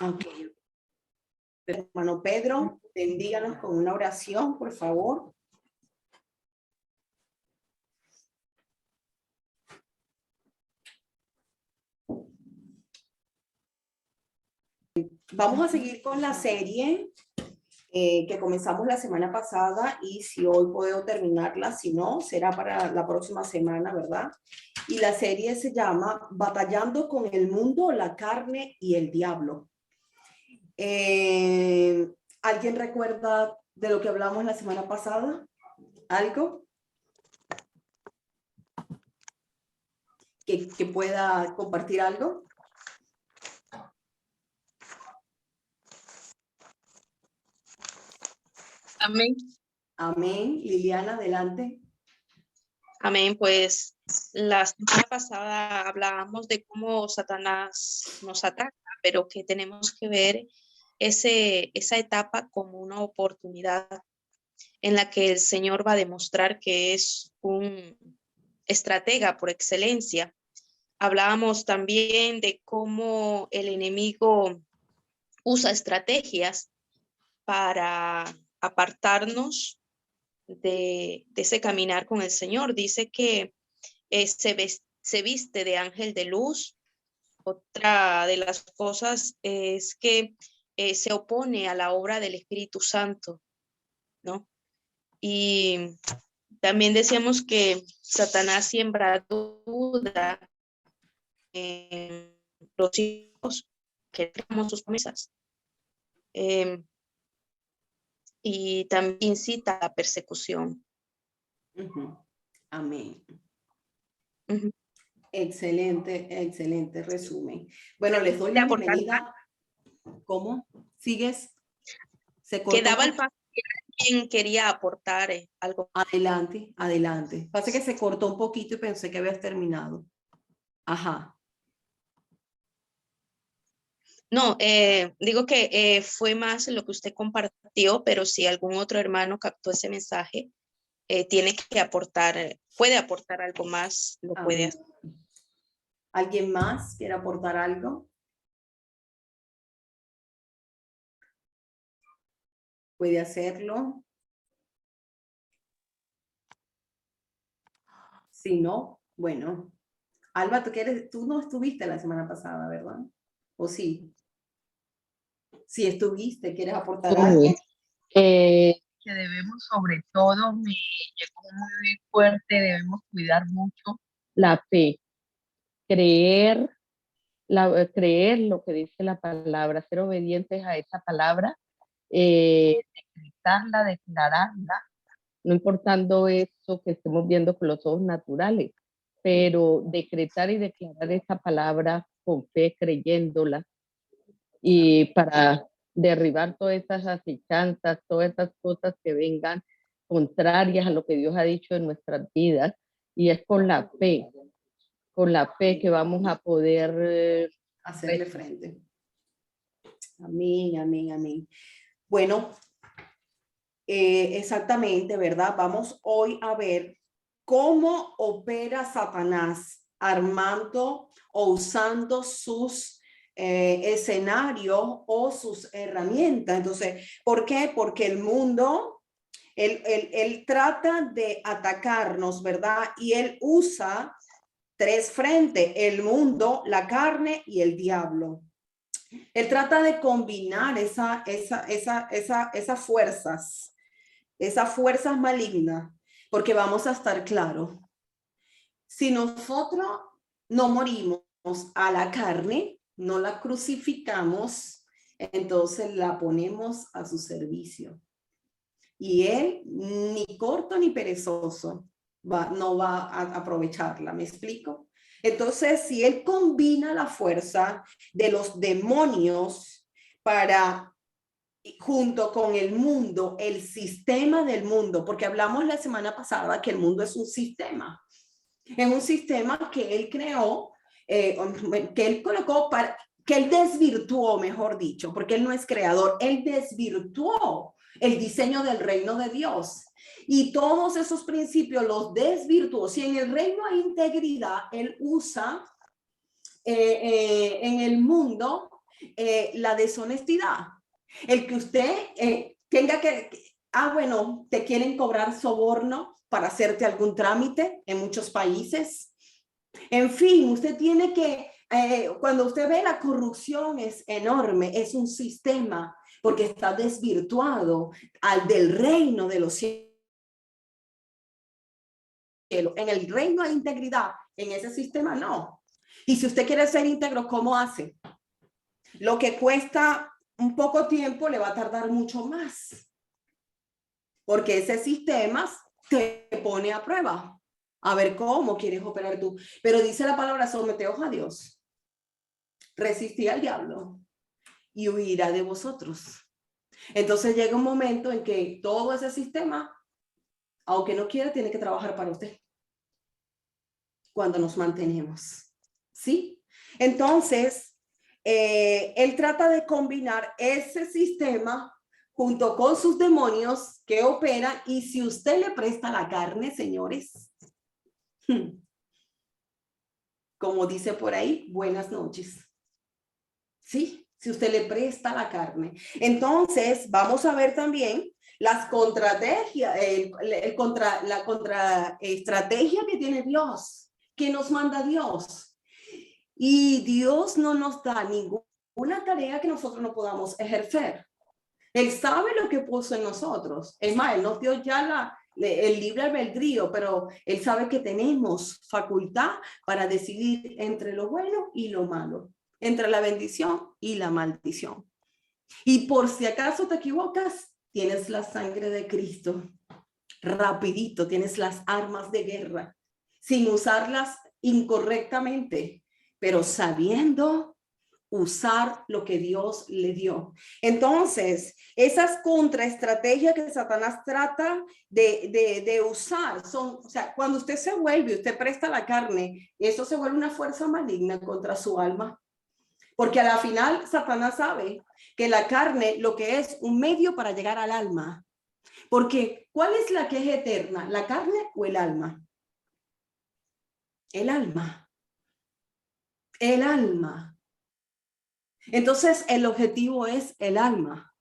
Ok. Hermano Pedro, bendíganos con una oración, por favor. Vamos a seguir con la serie que comenzamos la semana pasada y si hoy puedo terminarla, si no, será para la próxima semana, ¿verdad? Y la serie se llama Batallando con el mundo, la carne y el diablo. ¿Alguien recuerda de lo que hablamos la semana pasada? ¿Algo? ¿Que pueda compartir algo? Amén. Amén. Liliana, adelante. Amén. Pues la semana pasada hablábamos de cómo Satanás nos ataca, pero que tenemos que ver esa etapa como una oportunidad en la que el Señor va a demostrar que es un estratega por excelencia. Hablábamos también de cómo el enemigo usa estrategias para apartarnos de ese caminar con el Señor. Dice que se viste de ángel de luz. Otra de las cosas es que se opone a la obra del Espíritu Santo, ¿no? Y también decíamos que Satanás siembra duda en los hijos que tenemos sus promesas. Y también incita a la persecución. Amén. Uh-huh. Excelente, excelente resumen. Bueno, les doy la bienvenida. ¿Cómo? ¿Sigues? ¿Se cortó? Quedaba el paso. ¿Quién quería aportar algo? Adelante, adelante. Pasa que se cortó un poquito y pensé que habías terminado. Ajá. No, digo que fue más lo que usted compartió, pero si algún otro hermano captó ese mensaje, tiene que aportar, puede aportar algo más, lo puede hacer. ¿Alguien más quiere aportar algo? ¿Puede hacerlo? Si no, bueno. Alba, tú no estuviste la semana pasada, ¿verdad? ¿O sí? Si estuviste, ¿quieres aportar algo? Que debemos, sobre todo, me llegó muy fuerte, debemos cuidar mucho la fe, creer lo que dice la palabra, ser obedientes a esa palabra, decretarla, declararla, no importando eso que estemos viendo con los ojos naturales, pero decretar y declarar esa palabra con fe, creyéndola, y para derribar todas esas asechanzas, todas esas cosas que vengan contrarias a lo que Dios ha dicho en nuestras vidas, y es con la fe que vamos a poder hacerle frente. Amén, amén, amén. Bueno, exactamente, ¿verdad? Vamos hoy a ver cómo opera Satanás armando o usando sus escenarios o sus herramientas. Entonces, ¿por qué? Porque el mundo, él trata de atacarnos, ¿verdad? Y él usa tres frentes: el mundo, la carne y el diablo. Él trata de combinar esas fuerzas malignas, porque vamos a estar claros. Si nosotros no morimos a la carne, no la crucificamos, entonces la ponemos a su servicio. Y él, ni corto ni perezoso, no va a aprovecharla. ¿Me explico? Entonces, si él combina la fuerza de los demonios para, junto con el mundo, el sistema del mundo, porque hablamos la semana pasada que el mundo es un sistema. Es un sistema que él creó, que él colocó para, que él desvirtuó, mejor dicho, porque él no es creador, él desvirtuó el diseño del reino de Dios. Y todos esos principios los desvirtuó. Si en el reino hay integridad, él usa en el mundo la deshonestidad. El que usted tenga que, bueno, te quieren cobrar soborno para hacerte algún trámite en muchos países. En fin, usted tiene que, cuando usted ve la corrupción es enorme, es un sistema porque está desvirtuado al del reino de los cielos. En el reino hay integridad, en ese sistema no. Y si usted quiere ser íntegro, ¿cómo hace? Lo que cuesta un poco tiempo le va a tardar mucho más. Porque ese sistema te pone a prueba. A ver cómo quieres operar tú. Pero dice la palabra, someteos a Dios. Resistid al diablo y huirá de vosotros. Entonces llega un momento en que todo ese sistema, aunque no quiera, tiene que trabajar para usted. Cuando nos mantenemos. ¿Sí? Entonces, él trata de combinar ese sistema junto con sus demonios que operan, y si usted le presta la carne, señores, como dice por ahí, buenas noches. Sí, si usted le presta la carne. Entonces, vamos a ver también las contraestrategias, la contraestrategia que tiene Dios, que nos manda Dios. Y Dios no nos da ninguna tarea que nosotros no podamos ejercer. Él sabe lo que puso en nosotros. Es más, Él nos dio ya el libre albedrío, pero Él sabe que tenemos facultad para decidir entre lo bueno y lo malo, entre la bendición y la maldición. Y por si acaso te equivocas, tienes la sangre de Cristo. Rapidito, tienes las armas de guerra, sin usarlas incorrectamente, pero sabiendo usar lo que Dios le dio. Entonces, esas contraestrategias que Satanás trata de usar son, o sea, cuando usted se vuelve, usted presta la carne, eso se vuelve una fuerza maligna contra su alma. Porque a la final Satanás sabe que la carne lo que es un medio para llegar al alma. Porque ¿cuál es la que es eterna? ¿La carne o el alma? El alma. El alma. Entonces, el objetivo es el alma.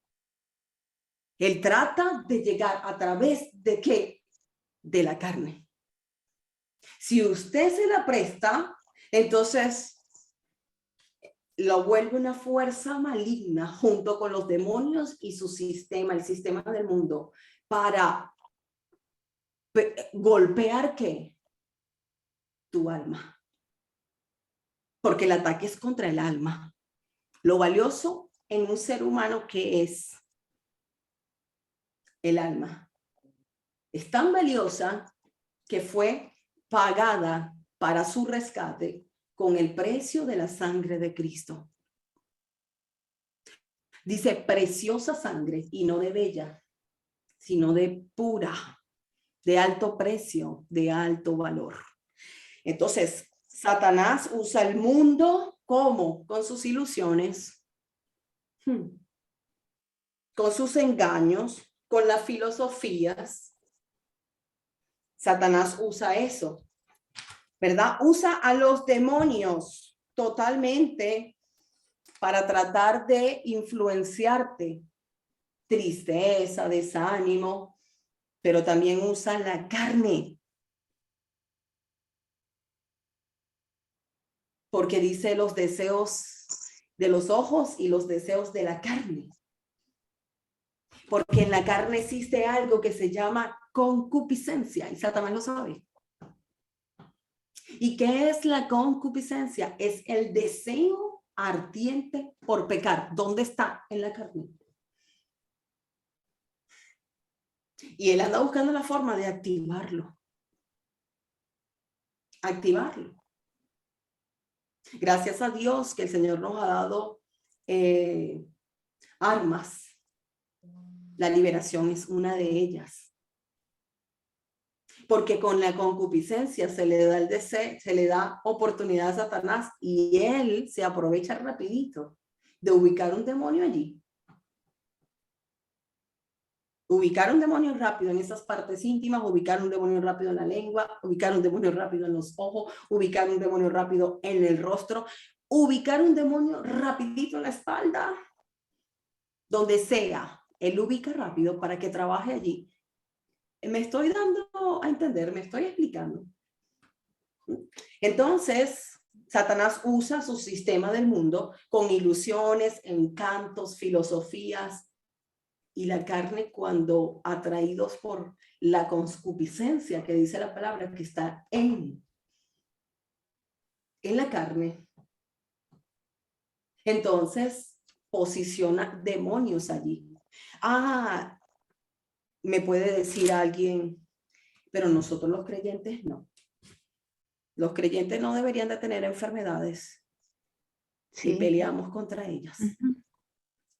Él trata de llegar a través de ¿qué? De la carne. Si usted se la presta, entonces lo vuelve una fuerza maligna junto con los demonios y su sistema, el sistema del mundo, para golpear ¿qué? Tu alma. Porque el ataque es contra el alma. Lo valioso en un ser humano que es el alma. Es tan valiosa que fue pagada para su rescate con el precio de la sangre de Cristo. Dice preciosa sangre, y no de bella, sino de pura, de alto precio, de alto valor. Entonces, Satanás usa el mundo ¿cómo? Con sus ilusiones, con sus engaños, con las filosofías. Satanás usa eso, ¿verdad? Usa a los demonios totalmente para tratar de influenciarte. Tristeza, desánimo, pero también usa la carne. Porque dice los deseos de los ojos y los deseos de la carne. Porque en la carne existe algo que se llama concupiscencia y Satanás lo sabe. ¿Y qué es la concupiscencia? Es el deseo ardiente por pecar. ¿Dónde está? En la carne. Y él anda buscando la forma de activarlo. Activarlo. Gracias a Dios que el Señor nos ha dado armas. La liberación es una de ellas. Porque con la concupiscencia se le da el deseo, se le da oportunidad a Satanás y él se aprovecha rapidito de ubicar un demonio allí. Ubicar un demonio rápido en esas partes íntimas, ubicar un demonio rápido en la lengua, ubicar un demonio rápido en los ojos, ubicar un demonio rápido en el rostro. ubicar un demonio rapidito en la espalda, donde sea, él ubica rápido para que trabaje allí. Me estoy dando a entender, me estoy explicando. Entonces, Satanás usa su sistema del mundo con ilusiones, encantos, filosofías, y la carne, cuando atraídos por la concupiscencia, que dice la palabra, que está en la carne, entonces posiciona demonios allí. Ah, me puede decir alguien, pero nosotros los creyentes no. Los creyentes no deberían de tener enfermedades. Sí. Y peleamos contra ellas.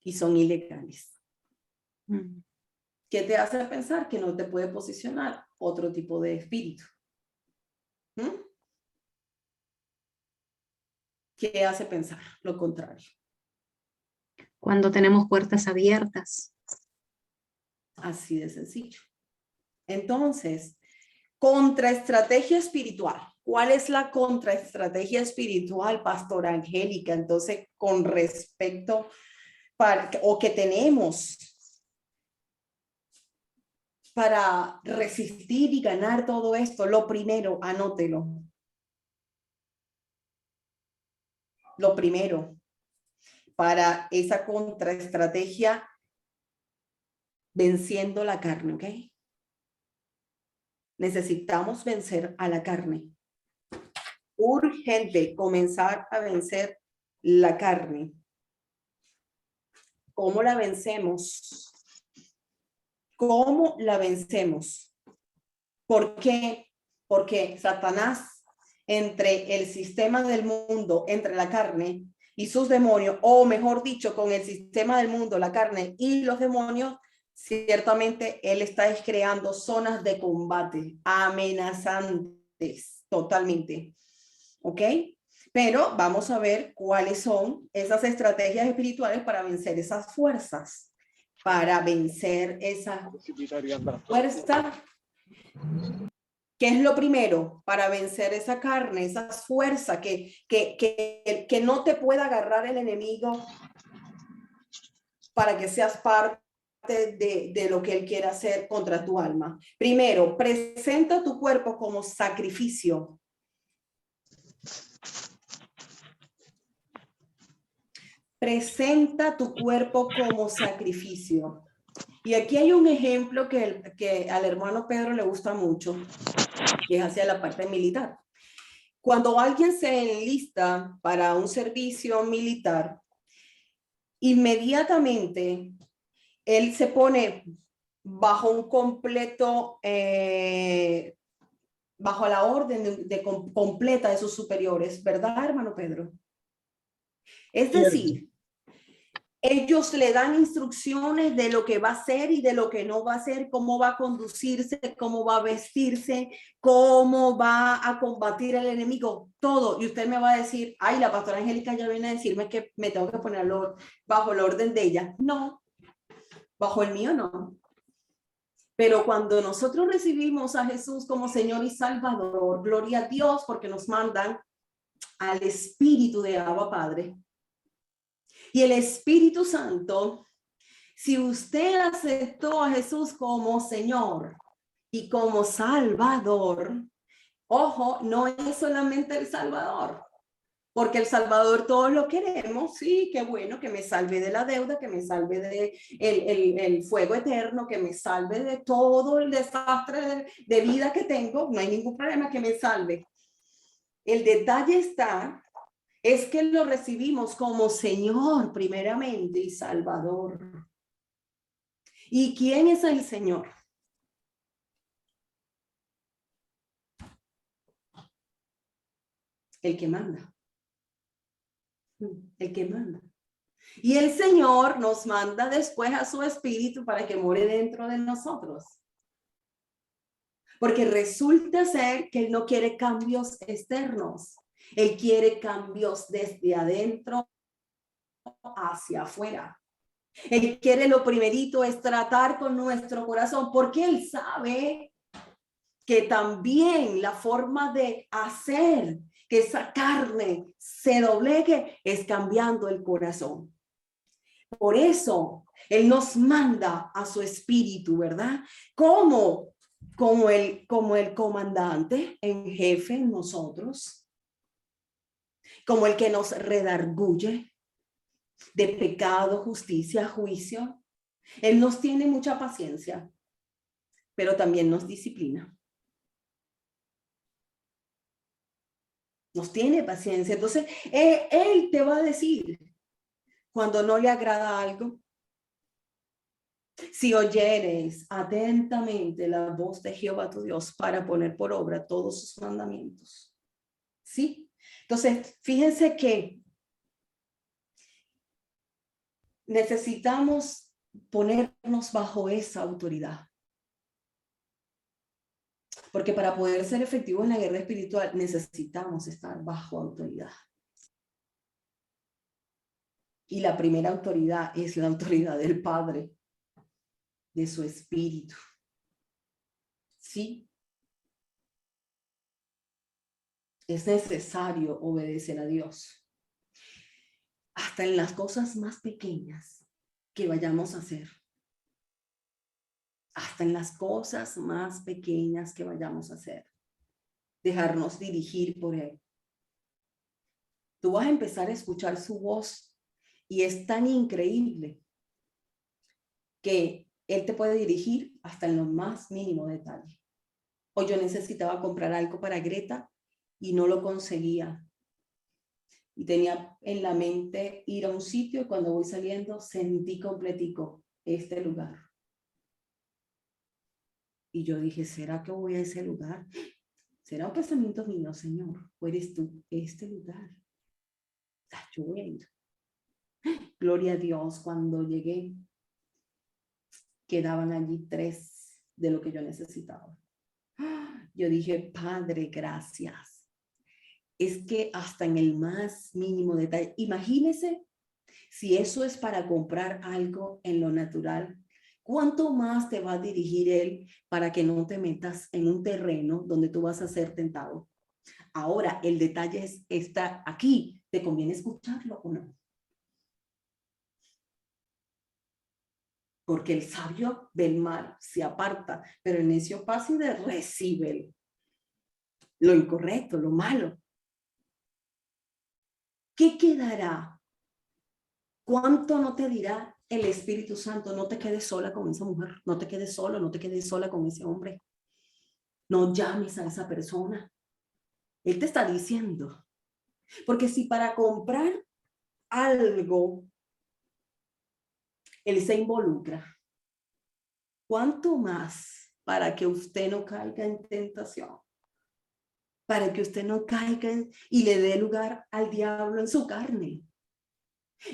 Y son ilegales. ¿Qué te hace pensar que no te puede posicionar otro tipo de espíritu? ¿Qué hace pensar lo contrario? Cuando tenemos puertas abiertas. Así de sencillo. Entonces, contraestrategia espiritual. ¿Cuál es la contraestrategia espiritual, Pastora Angélica? Entonces, con respecto o que tenemos para resistir y ganar todo esto, lo primero, anótelo. Lo primero, para esa contraestrategia, venciendo la carne, ¿ok? Necesitamos vencer a la carne. Urgente comenzar a vencer la carne. ¿Cómo la vencemos? ¿Cómo la vencemos? ¿Por qué? Porque Satanás, entre el sistema del mundo, entre la carne y sus demonios, o mejor dicho, con el sistema del mundo, la carne y los demonios, ciertamente él está creando zonas de combate amenazantes totalmente. ¿Ok? Pero vamos a ver cuáles son esas estrategias espirituales para vencer esas fuerzas, para vencer esa fuerza. ¿Qué es lo primero para vencer esa carne, esas fuerzas que no te pueda agarrar el enemigo para que seas parte de lo que él quiere hacer contra tu alma? Primero, presenta tu cuerpo como sacrificio. Presenta tu cuerpo como sacrificio. Y aquí hay un ejemplo que al hermano Pedro le gusta mucho, que es hacia la parte militar. Cuando alguien se enlista para un servicio militar, inmediatamente él se pone bajo un completo, bajo la orden completa de sus superiores, ¿verdad, hermano Pedro? Es decir, ellos le dan instrucciones de lo que va a hacer y de lo que no va a hacer, cómo va a conducirse, cómo va a vestirse, cómo va a combatir al enemigo, todo. Y usted me va a decir, ay, la pastora Angélica ya viene a decirme que me tengo que poner bajo el orden de ella. No, bajo el mío no. Pero cuando nosotros recibimos a Jesús como Señor y Salvador, gloria a Dios, porque nos mandan al Espíritu de Abba Padre. Y el Espíritu Santo, si usted aceptó a Jesús como Señor y como Salvador, ojo, no es solamente el Salvador, porque el Salvador todos lo queremos, sí, qué bueno, que me salve de la deuda, que me salve de el fuego eterno, que me salve de todo el desastre de vida que tengo, no hay ningún problema, que me salve. El detalle es que lo recibimos como Señor primeramente y Salvador. ¿Y quién es el Señor? El que manda. El que manda. Y el Señor nos manda después a su Espíritu para que more dentro de nosotros. Porque resulta ser que Él no quiere cambios externos. Él quiere cambios desde adentro hacia afuera. Él quiere, lo primerito es tratar con nuestro corazón, porque Él sabe que también la forma de hacer que esa carne se doblegue es cambiando el corazón. Por eso Él nos manda a su espíritu, ¿verdad? Como el comandante en jefe en nosotros, como el que nos redarguye de pecado, justicia, juicio. Él nos tiene mucha paciencia, pero también nos disciplina. Nos tiene paciencia. Entonces, Él te va a decir cuando no le agrada algo. Si oyeres atentamente la voz de Jehová tu Dios para poner por obra todos sus mandamientos. ¿Sí? Entonces, fíjense que necesitamos ponernos bajo esa autoridad. Porque para poder ser efectivos en la guerra espiritual necesitamos estar bajo autoridad. Y la primera autoridad es la autoridad del Padre, de su espíritu. ¿Sí? Es necesario obedecer a Dios. Hasta en las cosas más pequeñas que vayamos a hacer. Hasta en las cosas más pequeñas que vayamos a hacer. Dejarnos dirigir por Él. Tú vas a empezar a escuchar su voz y es tan increíble que Él te puede dirigir hasta en los más mínimos detalles. O yo necesitaba comprar algo para Greta y no lo conseguía. Y tenía en la mente ir a un sitio y cuando voy saliendo sentí completico este lugar. Y yo dije, ¿será que voy a ese lugar? ¿Será un pensamiento mío, Señor? ¿O eres tú este lugar? Yo voy a ir. Gloria a Dios, cuando llegué, quedaban allí 3 de lo que yo necesitaba. Yo dije, Padre, gracias. Es que hasta en el más mínimo detalle, imagínese si eso es para comprar algo en lo natural, ¿cuánto más te va a dirigir Él para que no te metas en un terreno donde tú vas a ser tentado? Ahora, el detalle está aquí. ¿Te conviene escucharlo o no? Porque el sabio del mal se aparta, pero el necio pasa y recibe lo incorrecto, lo malo. ¿Qué quedará? ¿Cuánto no te dirá el Espíritu Santo? No te quedes sola con esa mujer, no te quedes solo, no te quedes sola con ese hombre. No llames a esa persona. Él te está diciendo. Porque si para comprar algo Él se involucra, ¿cuánto más para que usted no caiga en tentación? Para que usted no caiga y le dé lugar al diablo en su carne.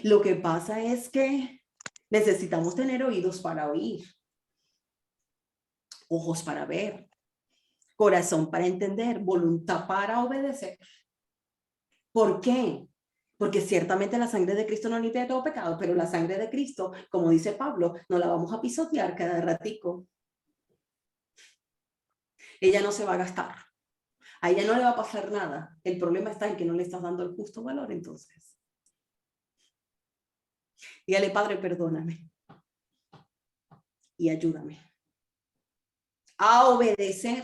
Lo que pasa es que necesitamos tener oídos para oír, ojos para ver, corazón para entender, voluntad para obedecer. ¿Por qué? Porque ciertamente la sangre de Cristo no limpia de todo pecado, pero la sangre de Cristo, como dice Pablo, no la vamos a pisotear cada ratico. Ella no se va a gastar. A ella no le va a pasar nada. El problema está en que no le estás dando el justo valor, entonces. Dígale, Padre, perdóname. Y ayúdame a obedecer,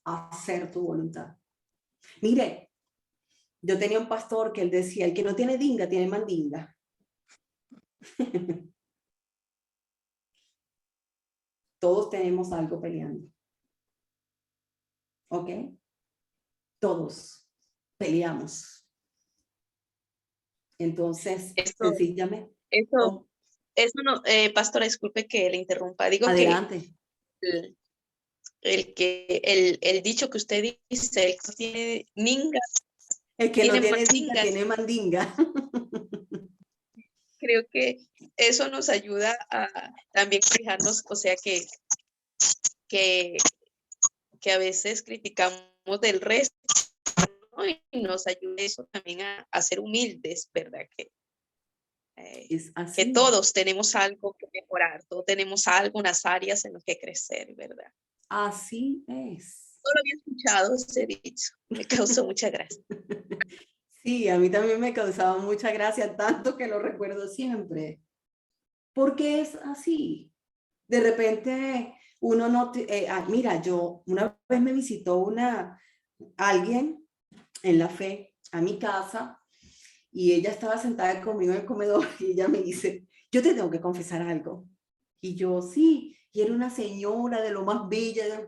a hacer tu voluntad. Mire, yo tenía un pastor que él decía, el que no tiene dinga, tiene mandinga. Todos tenemos algo peleando. ¿Ok? Todos peleamos. Entonces, sencillamente. Eso no, pastora, disculpe que le interrumpa. Digo adelante. Que el dicho que usted dice, el que tiene ninga. El que no tiene dinga, tiene mandinga. Creo que eso nos ayuda a también fijarnos, o sea, que a veces criticamos del resto, ¿no? Y nos ayuda eso también a ser humildes, ¿verdad? Es así. Que todos tenemos algo que mejorar, todos tenemos algunas áreas en las que crecer, ¿verdad? Así es. no lo había escuchado ese dicho. Me causó mucha gracia. Sí, a mí también me causaba mucha gracia, tanto que lo recuerdo siempre. Porque es así. De repente uno no... mira, yo una vez me visitó alguien en la fe a mi casa y ella estaba sentada conmigo en el comedor y ella me dice, yo te tengo que confesar algo. Y yo, sí, y era una señora de lo más bella.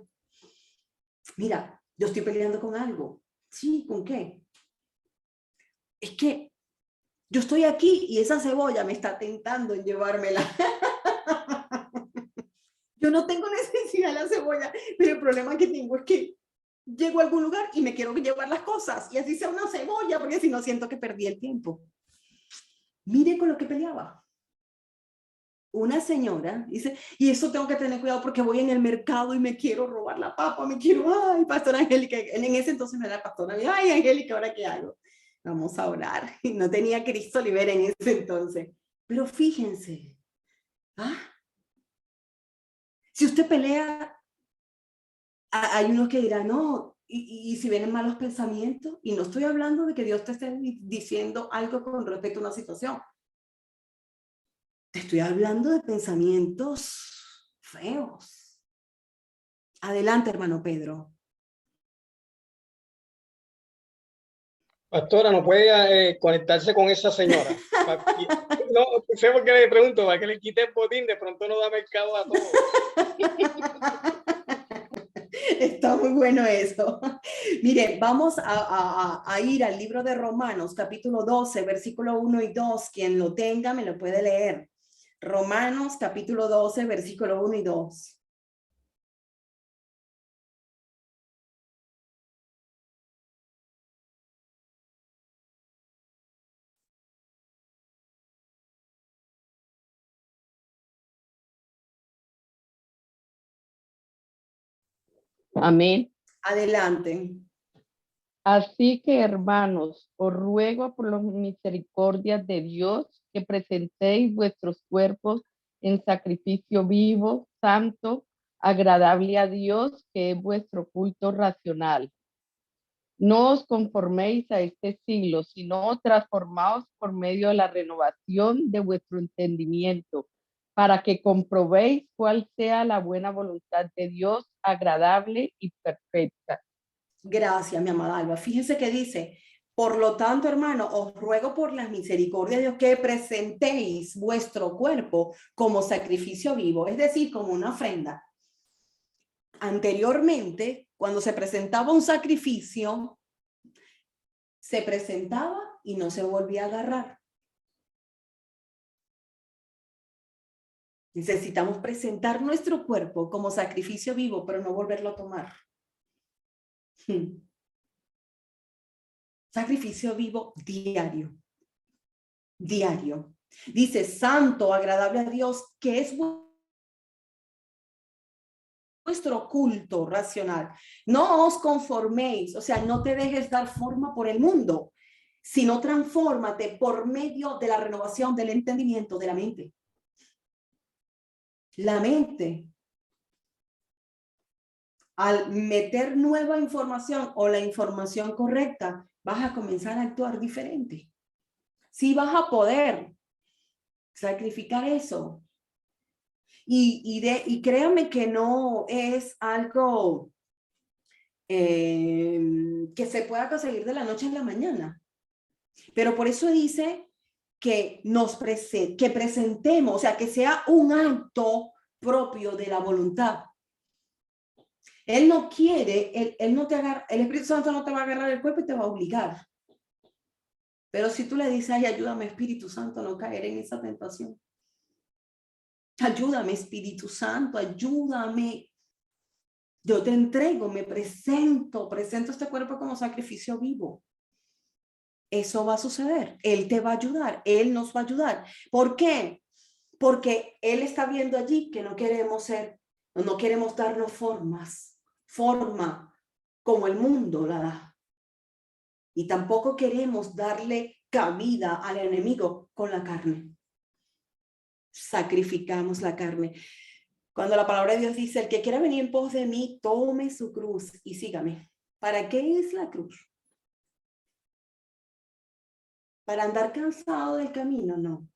Mira, yo estoy peleando con algo. Sí, ¿con qué? Es que yo estoy aquí y esa cebolla me está tentando en llevármela. Yo no tengo necesidad de la cebolla, pero el problema que tengo es que llego a algún lugar y me quiero llevar las cosas y así sea una cebolla, porque si no siento que perdí el tiempo. Mire con lo que peleaba. Una señora dice, y eso tengo que tener cuidado porque voy en el mercado y me quiero robar la papa, ay, pastora Angélica, en ese entonces no era pastora, ay, Angélica, ¿ahora qué hago? Vamos a orar. Y no tenía Cristo libera en ese entonces. Pero fíjense, si usted pelea, hay unos que dirán, no, y si vienen malos pensamientos, y no estoy hablando de que Dios te esté diciendo algo con respecto a una situación. Te estoy hablando de pensamientos feos. Adelante, hermano Pedro. Pastora, no puede conectarse con esa señora. No sé por qué le pregunto, para que le quite el botín, de pronto no da mercado a todo. Está muy bueno eso. Mire, vamos a ir al libro de Romanos, capítulo 12, versículo 1 y 2. Quien lo tenga me lo puede leer. Romanos, capítulo 12, versículo 1 y 2. Amén. Adelante. Así que, hermanos, os ruego por las misericordias de Dios que presentéis vuestros cuerpos en sacrificio vivo, santo, agradable a Dios, que es vuestro culto racional. No os conforméis a este siglo, sino transformaos por medio de la renovación de vuestro entendimiento, para que comprobéis cuál sea la buena voluntad de Dios, agradable y perfecta. Gracias, mi amada Alba. Fíjense que dice, por lo tanto, hermano, os ruego por las misericordias de Dios que presentéis vuestro cuerpo como sacrificio vivo, es decir, como una ofrenda. Anteriormente, cuando se presentaba un sacrificio, se presentaba y no se volvía a agarrar. Necesitamos presentar nuestro cuerpo como sacrificio vivo, pero no volverlo a tomar. Sacrificio vivo diario. Diario. Dice, santo, agradable a Dios, que es vuestro culto racional. No os conforméis, o sea, no te dejes dar forma por el mundo, sino transfórmate por medio de la renovación del entendimiento de la mente. La mente, al meter nueva información o la información correcta, vas a comenzar a actuar diferente. Sí vas a poder sacrificar eso. Y créanme que no es algo que se pueda conseguir de la noche a la mañana. Pero por eso dice que que presentemos, o sea, que sea un acto propio de la voluntad. Él no quiere, él no te agarra, el Espíritu Santo no te va a agarrar el cuerpo y te va a obligar. Pero si tú le dices, ay, ayúdame, Espíritu Santo, a no caer en esa tentación. Ayúdame, Espíritu Santo, ayúdame. Yo te entrego, me presento este cuerpo como sacrificio vivo. Eso va a suceder. Él te va a ayudar, Él nos va a ayudar. ¿Por qué? Porque Él está viendo allí que no queremos darnos forma como el mundo la da. Y tampoco queremos darle cabida al enemigo con la carne. Sacrificamos la carne. Cuando la palabra de Dios dice, el que quiera venir en pos de mí, tome su cruz y sígame. ¿Para qué es la cruz? ¿Para andar cansado del camino? No.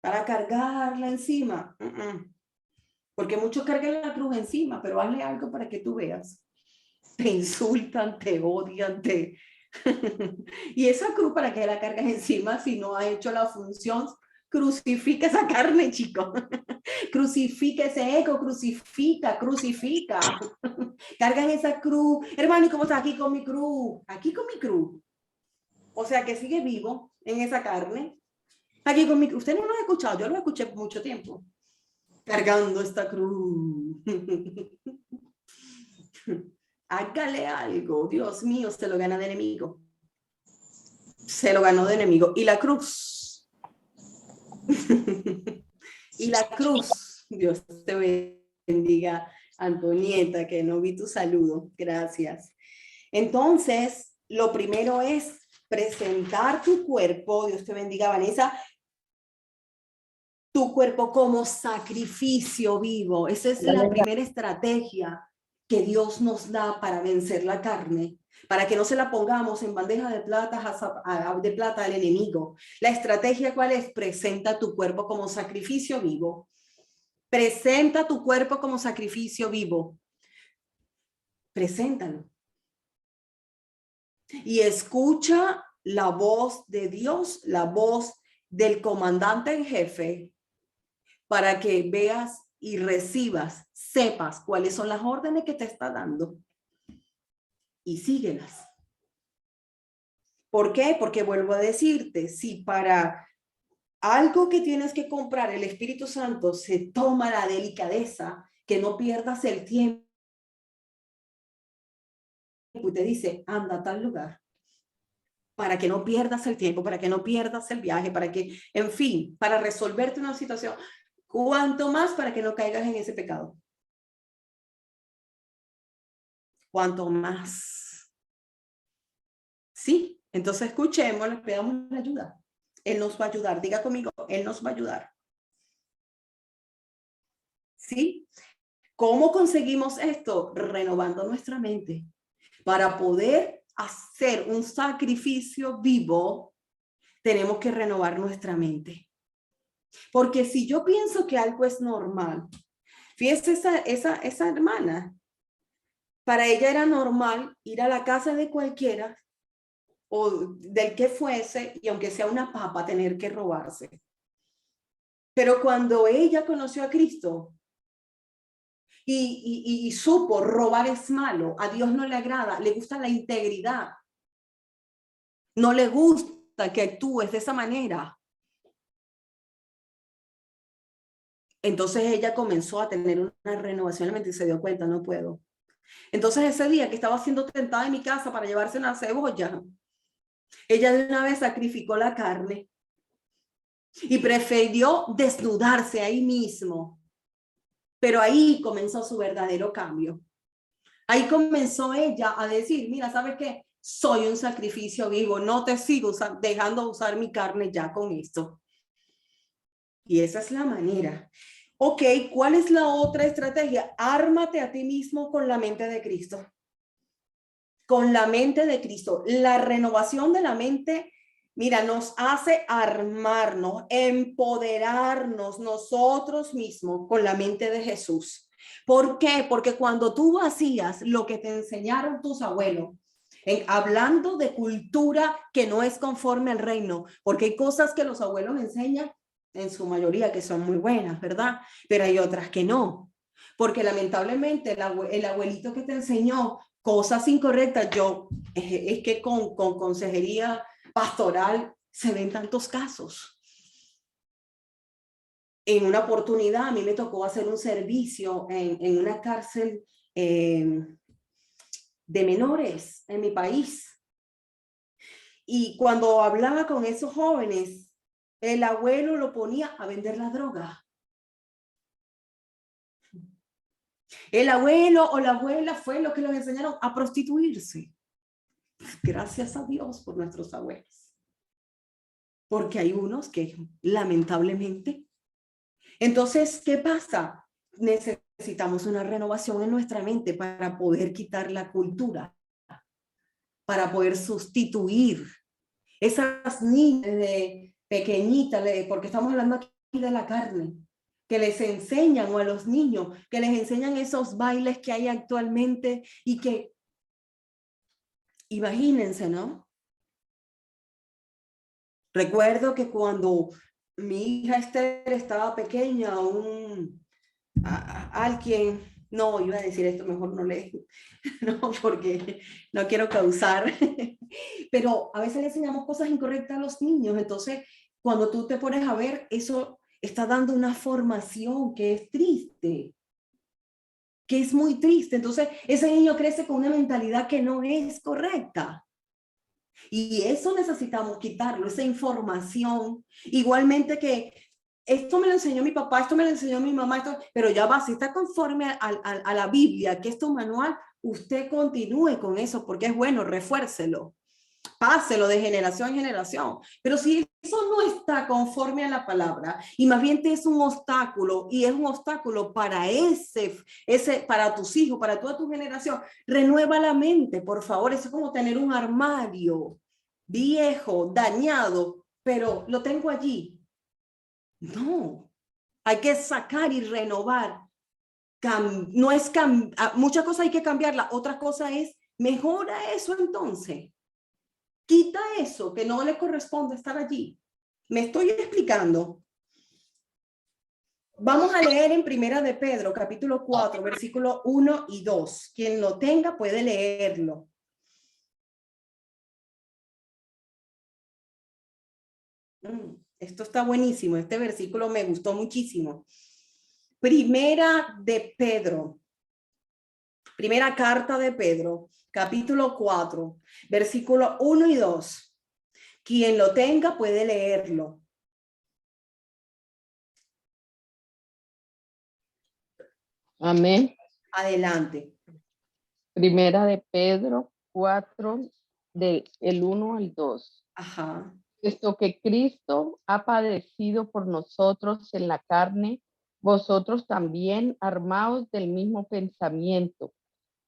¿Para cargarla encima? Porque muchos cargan la cruz encima, pero hazle algo para que tú veas. Te insultan, te odian, te... Y esa cruz, ¿para qué la cargas encima si no ha hecho la función? Crucifica esa carne, chicos. Crucifica ese ego, crucifica. Cargan esa cruz. Hermano, ¿y cómo está aquí con mi cruz? Aquí con mi cruz. O sea, que sigue vivo en esa carne. Aquí con mi cruz. Usted no lo ha escuchado, yo lo escuché por mucho tiempo. Cargando esta cruz. Hágale algo, Dios mío, se lo gana de enemigo. Se lo ganó de enemigo. Y la cruz. Y la cruz. Dios te bendiga, Antonieta, que no vi tu saludo. Gracias. Entonces, lo primero es presentar tu cuerpo. Dios te bendiga, Vanessa. Tu cuerpo como sacrificio vivo. Esa es la primera estrategia que Dios nos da para vencer la carne, para que no se la pongamos en bandeja de plata al enemigo. La estrategia, ¿cuál es? Presenta tu cuerpo como sacrificio vivo. Presenta tu cuerpo como sacrificio vivo. Preséntalo. Y escucha la voz de Dios, la voz del comandante en jefe, para que veas y recibas, sepas cuáles son las órdenes que te está dando y síguelas. ¿Por qué? Porque vuelvo a decirte, si para algo que tienes que comprar el Espíritu Santo se toma la delicadeza, que no pierdas el tiempo y te dice, anda a tal lugar, para que no pierdas el tiempo, para que no pierdas el viaje, para que, en fin, para resolverte una situación, cuanto más para que no caigas en ese pecado. Cuanto más. Sí, entonces escuchemos, le pedamos la ayuda. Él nos va a ayudar. Diga conmigo, Él nos va a ayudar. ¿Sí? ¿Cómo conseguimos esto? Renovando nuestra mente. Para poder hacer un sacrificio vivo, tenemos que renovar nuestra mente. Porque si yo pienso que algo es normal, fíjese esa hermana, para ella era normal ir a la casa de cualquiera o del que fuese, y aunque sea una papa, tener que robarse. Pero cuando ella conoció a Cristo y supo robar es malo, a Dios no le agrada, le gusta la integridad. No le gusta que actúes de esa manera. Entonces ella comenzó a tener una renovación de la mente y se dio cuenta, no puedo. Entonces ese día que estaba siendo tentada en mi casa para llevarse una cebolla, ella de una vez sacrificó la carne y prefirió desnudarse ahí mismo. Pero ahí comenzó su verdadero cambio. Ahí comenzó ella a decir, mira, ¿sabes qué? Soy un sacrificio vivo, no te sigo dejando usar mi carne ya con esto. Y esa es la manera. Ok, ¿cuál es la otra estrategia? Ármate a ti mismo con la mente de Cristo. Con la mente de Cristo. La renovación de la mente, mira, nos hace armarnos, empoderarnos nosotros mismos con la mente de Jesús. ¿Por qué? Porque cuando tú hacías lo que te enseñaron tus abuelos, hablando de cultura que no es conforme al reino, porque hay cosas que los abuelos enseñan en su mayoría que son muy buenas, ¿verdad? Pero hay otras que no. Porque lamentablemente el abuelito que te enseñó cosas incorrectas, es que con consejería pastoral se ven tantos casos. En una oportunidad a mí me tocó hacer un servicio en una cárcel de menores en mi país. Y cuando hablaba con esos jóvenes, el abuelo lo ponía a vender la droga. El abuelo o la abuela fue lo que los enseñaron a prostituirse. Gracias a Dios por nuestros abuelos. Porque hay unos que lamentablemente. Entonces, ¿qué pasa? necesitamos una renovación en nuestra mente para poder quitar la cultura, para poder sustituir esas niñas de pequeñitas, porque estamos hablando aquí de la carne, que les enseñan, o a los niños, que les enseñan esos bailes que hay actualmente y que, imagínense, ¿no? Recuerdo que cuando mi hija Esther estaba pequeña, alguien, no, iba a decir esto, mejor no le, no, porque no quiero causar, pero a veces le enseñamos cosas incorrectas a los niños, entonces cuando tú te pones a ver, eso está dando una formación que es triste, que es muy triste, entonces ese niño crece con una mentalidad que no es correcta. Y eso necesitamos quitarlo, esa información. Igualmente que esto me lo enseñó mi papá, esto me lo enseñó mi mamá, pero ya va, si está conforme a la Biblia, que es tu manual, usted continúe con eso porque es bueno, refuércelo, páselo de generación en generación. Pero si eso no está conforme a la palabra y más bien te es un obstáculo y es un obstáculo para para tus hijos, para toda tu generación, renueva la mente, por favor. Eso es como tener un armario viejo, dañado, pero lo tengo allí. No, hay que sacar y renovar. No es muchas cosas hay que cambiarla, otra cosa es mejora eso entonces. Quita eso que no le corresponde estar allí. Me estoy explicando. Vamos a leer en Primera de Pedro, capítulo 4, versículo 1 y 2. Quien lo tenga puede leerlo. Esto está buenísimo. Este versículo me gustó muchísimo. Primera de Pedro. Primera carta de Pedro, capítulo 4, versículo 1 y 2. Quien lo tenga puede leerlo. Amén. Adelante. Primera de Pedro 4, del 1 al 2. Ajá. Puesto que Cristo ha padecido por nosotros en la carne, vosotros también armaos del mismo pensamiento,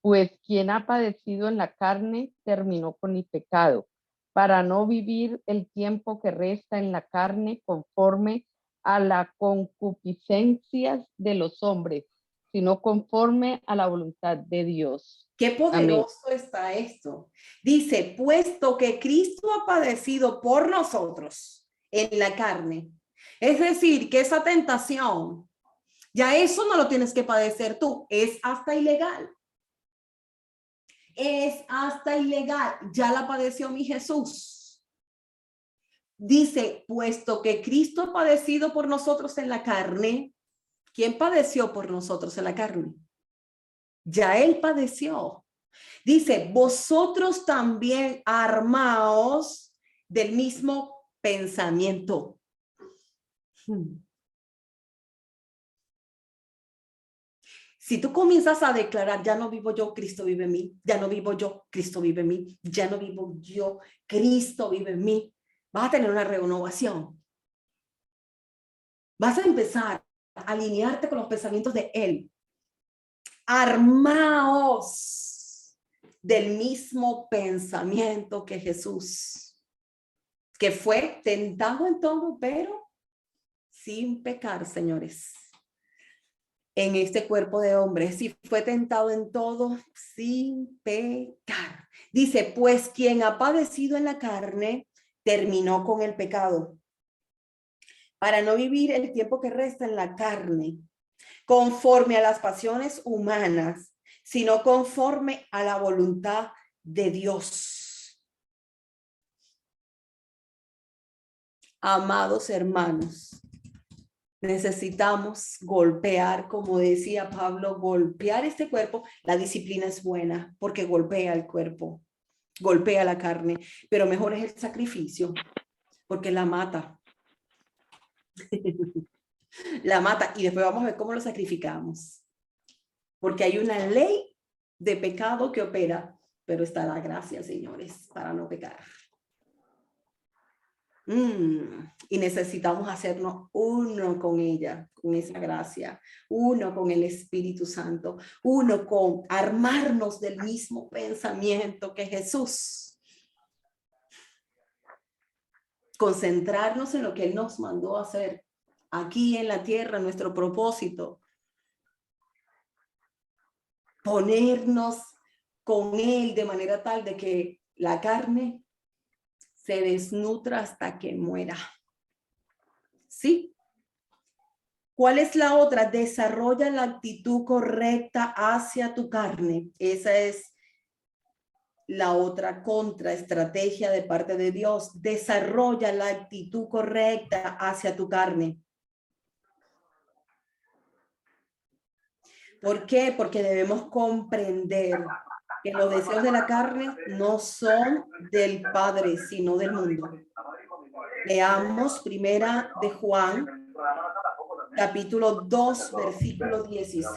pues quien ha padecido en la carne terminó con el pecado, para no vivir el tiempo que resta en la carne conforme a las concupiscencias de los hombres, sino conforme a la voluntad de Dios. Qué poderoso está esto. Dice, puesto que Cristo ha padecido por nosotros en la carne. Es decir, que esa tentación, ya eso no lo tienes que padecer tú, es hasta ilegal. Es hasta ilegal, ya la padeció mi Jesús. Dice, puesto que Cristo ha padecido por nosotros en la carne, ¿quién padeció por nosotros en la carne? Ya Él padeció. Dice, vosotros también armaos del mismo pensamiento. Si tú comienzas a declarar, ya no vivo yo, Cristo vive en mí, ya no vivo yo, Cristo vive en mí, ya no vivo yo, Cristo vive en mí, vas a tener una renovación. Vas a empezar a alinearte con los pensamientos de Él. Armaos del mismo pensamiento que Jesús, que fue tentado en todo, pero sin pecar, señores. En este cuerpo de hombre, sí fue tentado en todo sin pecar. Dice, pues quien ha padecido en la carne, terminó con el pecado, para no vivir el tiempo que resta en la carne, conforme a las pasiones humanas, sino conforme a la voluntad de Dios. Amados hermanos, necesitamos golpear, como decía Pablo, golpear este cuerpo. La disciplina es buena porque golpea el cuerpo, golpea la carne, pero mejor es el sacrificio porque la mata. La mata y después vamos a ver cómo lo sacrificamos. Porque hay una ley de pecado que opera, pero está la gracia, señores, para no pecar. Y necesitamos hacernos uno con ella, con esa gracia, uno con el Espíritu Santo, uno con armarnos del mismo pensamiento que Jesús. Concentrarnos en lo que Él nos mandó a hacer aquí en la tierra, nuestro propósito. Ponernos con Él de manera tal de que la carne se desnutra hasta que muera. ¿Sí? ¿Cuál es la otra? Desarrolla la actitud correcta hacia tu carne. Esa es la otra contraestrategia de parte de Dios. Desarrolla la actitud correcta hacia tu carne. ¿Por qué? Porque debemos comprender que los deseos de la carne no son del Padre, sino del mundo. Leamos primera de Juan, capítulo 2, versículo 16.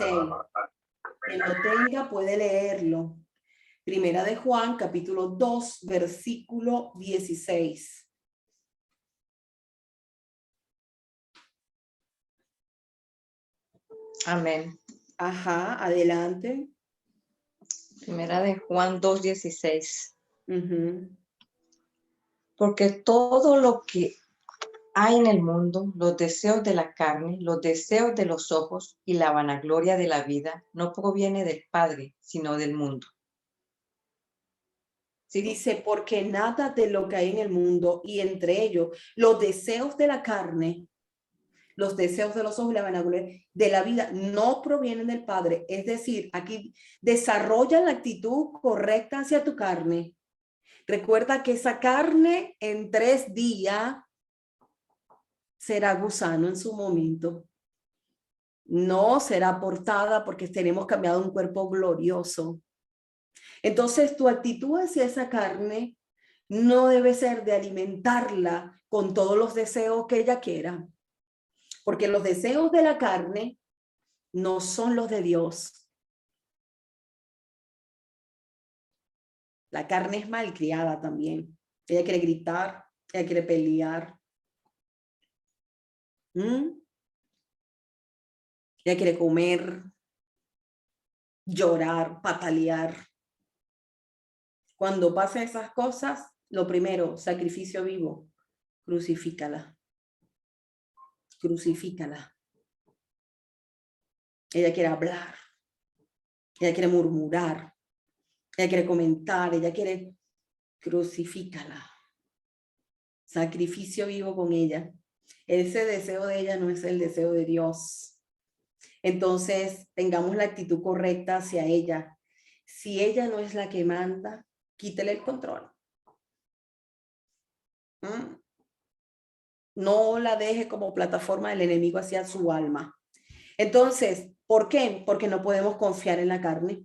Quien lo tenga puede leerlo. Primera de Juan, capítulo 2, versículo 16. Amén. Ajá, adelante. Primera de Juan 2:16. Uh-huh. Porque todo lo que hay en el mundo, los deseos de la carne, los deseos de los ojos y la vanagloria de la vida, no proviene del Padre, sino del mundo. ¿Sí? Dice, porque nada de lo que hay en el mundo y entre ellos los deseos de la carne, los deseos de los ojos y la vanagloria de la vida no provienen del Padre. Es decir, aquí desarrolla la actitud correcta hacia tu carne. Recuerda que esa carne en 3 días será gusano en su momento. No será portada porque tenemos cambiado un cuerpo glorioso. Entonces, tu actitud hacia esa carne no debe ser de alimentarla con todos los deseos que ella quiera, porque los deseos de la carne no son los de Dios. La carne es malcriada también. Ella quiere gritar, ella quiere pelear. Ella quiere comer, llorar, patalear. Cuando pasen esas cosas, lo primero, sacrificio vivo, crucifícala. Crucifícala. Ella quiere hablar, ella quiere murmurar, ella quiere comentar, ella quiere, crucifícala. Sacrificio vivo con ella. Ese deseo de ella no es el deseo de Dios. Entonces, tengamos la actitud correcta hacia ella. Si ella no es la que manda, quítele el control. No la deje como plataforma del enemigo hacia su alma. Entonces, ¿por qué? Porque no podemos confiar en la carne.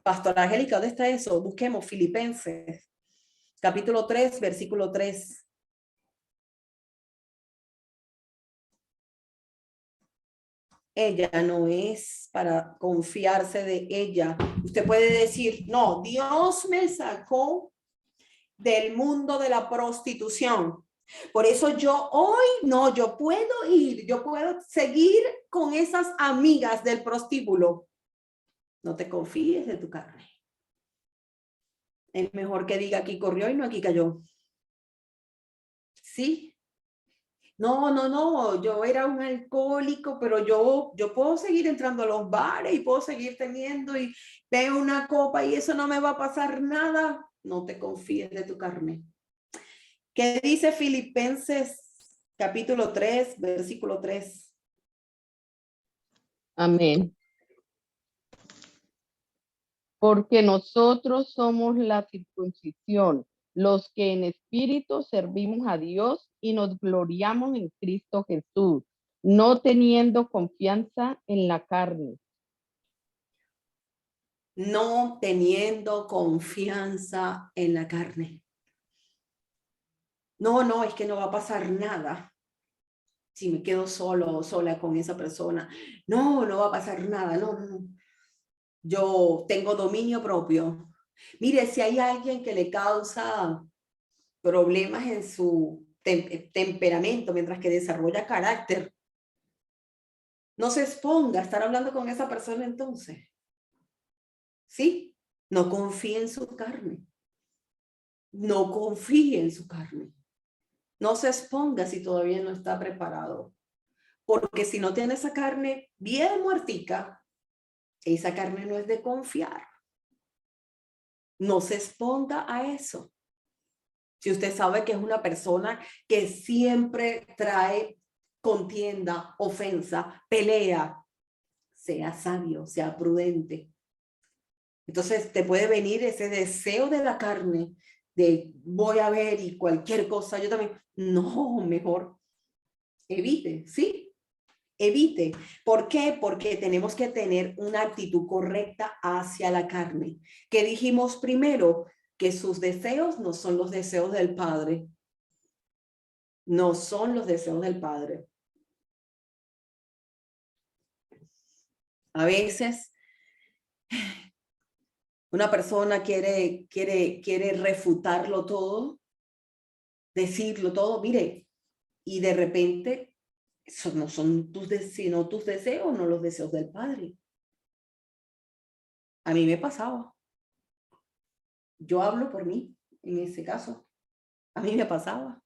Pastora Angélica, ¿dónde está eso? Busquemos Filipenses, capítulo 3, versículo 3. Ella no es para confiarse de ella. Usted puede decir, no, Dios me sacó del mundo de la prostitución. Por eso yo hoy no, yo puedo ir, yo puedo seguir con esas amigas del prostíbulo. No te confíes de tu carne. Es mejor que diga aquí corrió y no aquí cayó. ¿Sí? No, yo era un alcohólico, pero yo puedo seguir entrando a los bares y puedo seguir teniendo y veo una copa y eso no me va a pasar nada. No te confíes de tu carne. ¿Qué dice Filipenses capítulo 3, versículo 3? Amén. Porque nosotros somos la circuncisión, los que en espíritu servimos a Dios y nos gloriamos en Cristo Jesús, no teniendo confianza en la carne. No teniendo confianza en la carne. No, es que no va a pasar nada si me quedo solo o sola con esa persona. No va a pasar nada, no. Yo tengo dominio propio. Mire, si hay alguien que le causa problemas en su temperamento, mientras que desarrolla carácter. No se exponga a estar hablando con esa persona entonces. ¿Sí? No confíe en su carne. No confíe en su carne. No se exponga si todavía no está preparado. Porque si no tiene esa carne bien muertica, esa carne no es de confiar. No se exponga a eso. Si usted sabe que es una persona que siempre trae contienda, ofensa, pelea, sea sabio, sea prudente. Entonces te puede venir ese deseo de la carne, de voy a ver y cualquier cosa, yo también. No, mejor evite, ¿sí? Evite. ¿Por qué? Porque tenemos que tener una actitud correcta hacia la carne. ¿Qué dijimos primero? Que sus deseos no son los deseos del Padre. No son los deseos del Padre. A veces una persona quiere refutarlo todo, decirlo todo, mire, y de repente eso no son sino tus deseos, no los deseos del Padre. A mí me pasaba. Yo hablo por mí en ese caso. A mí me pasaba.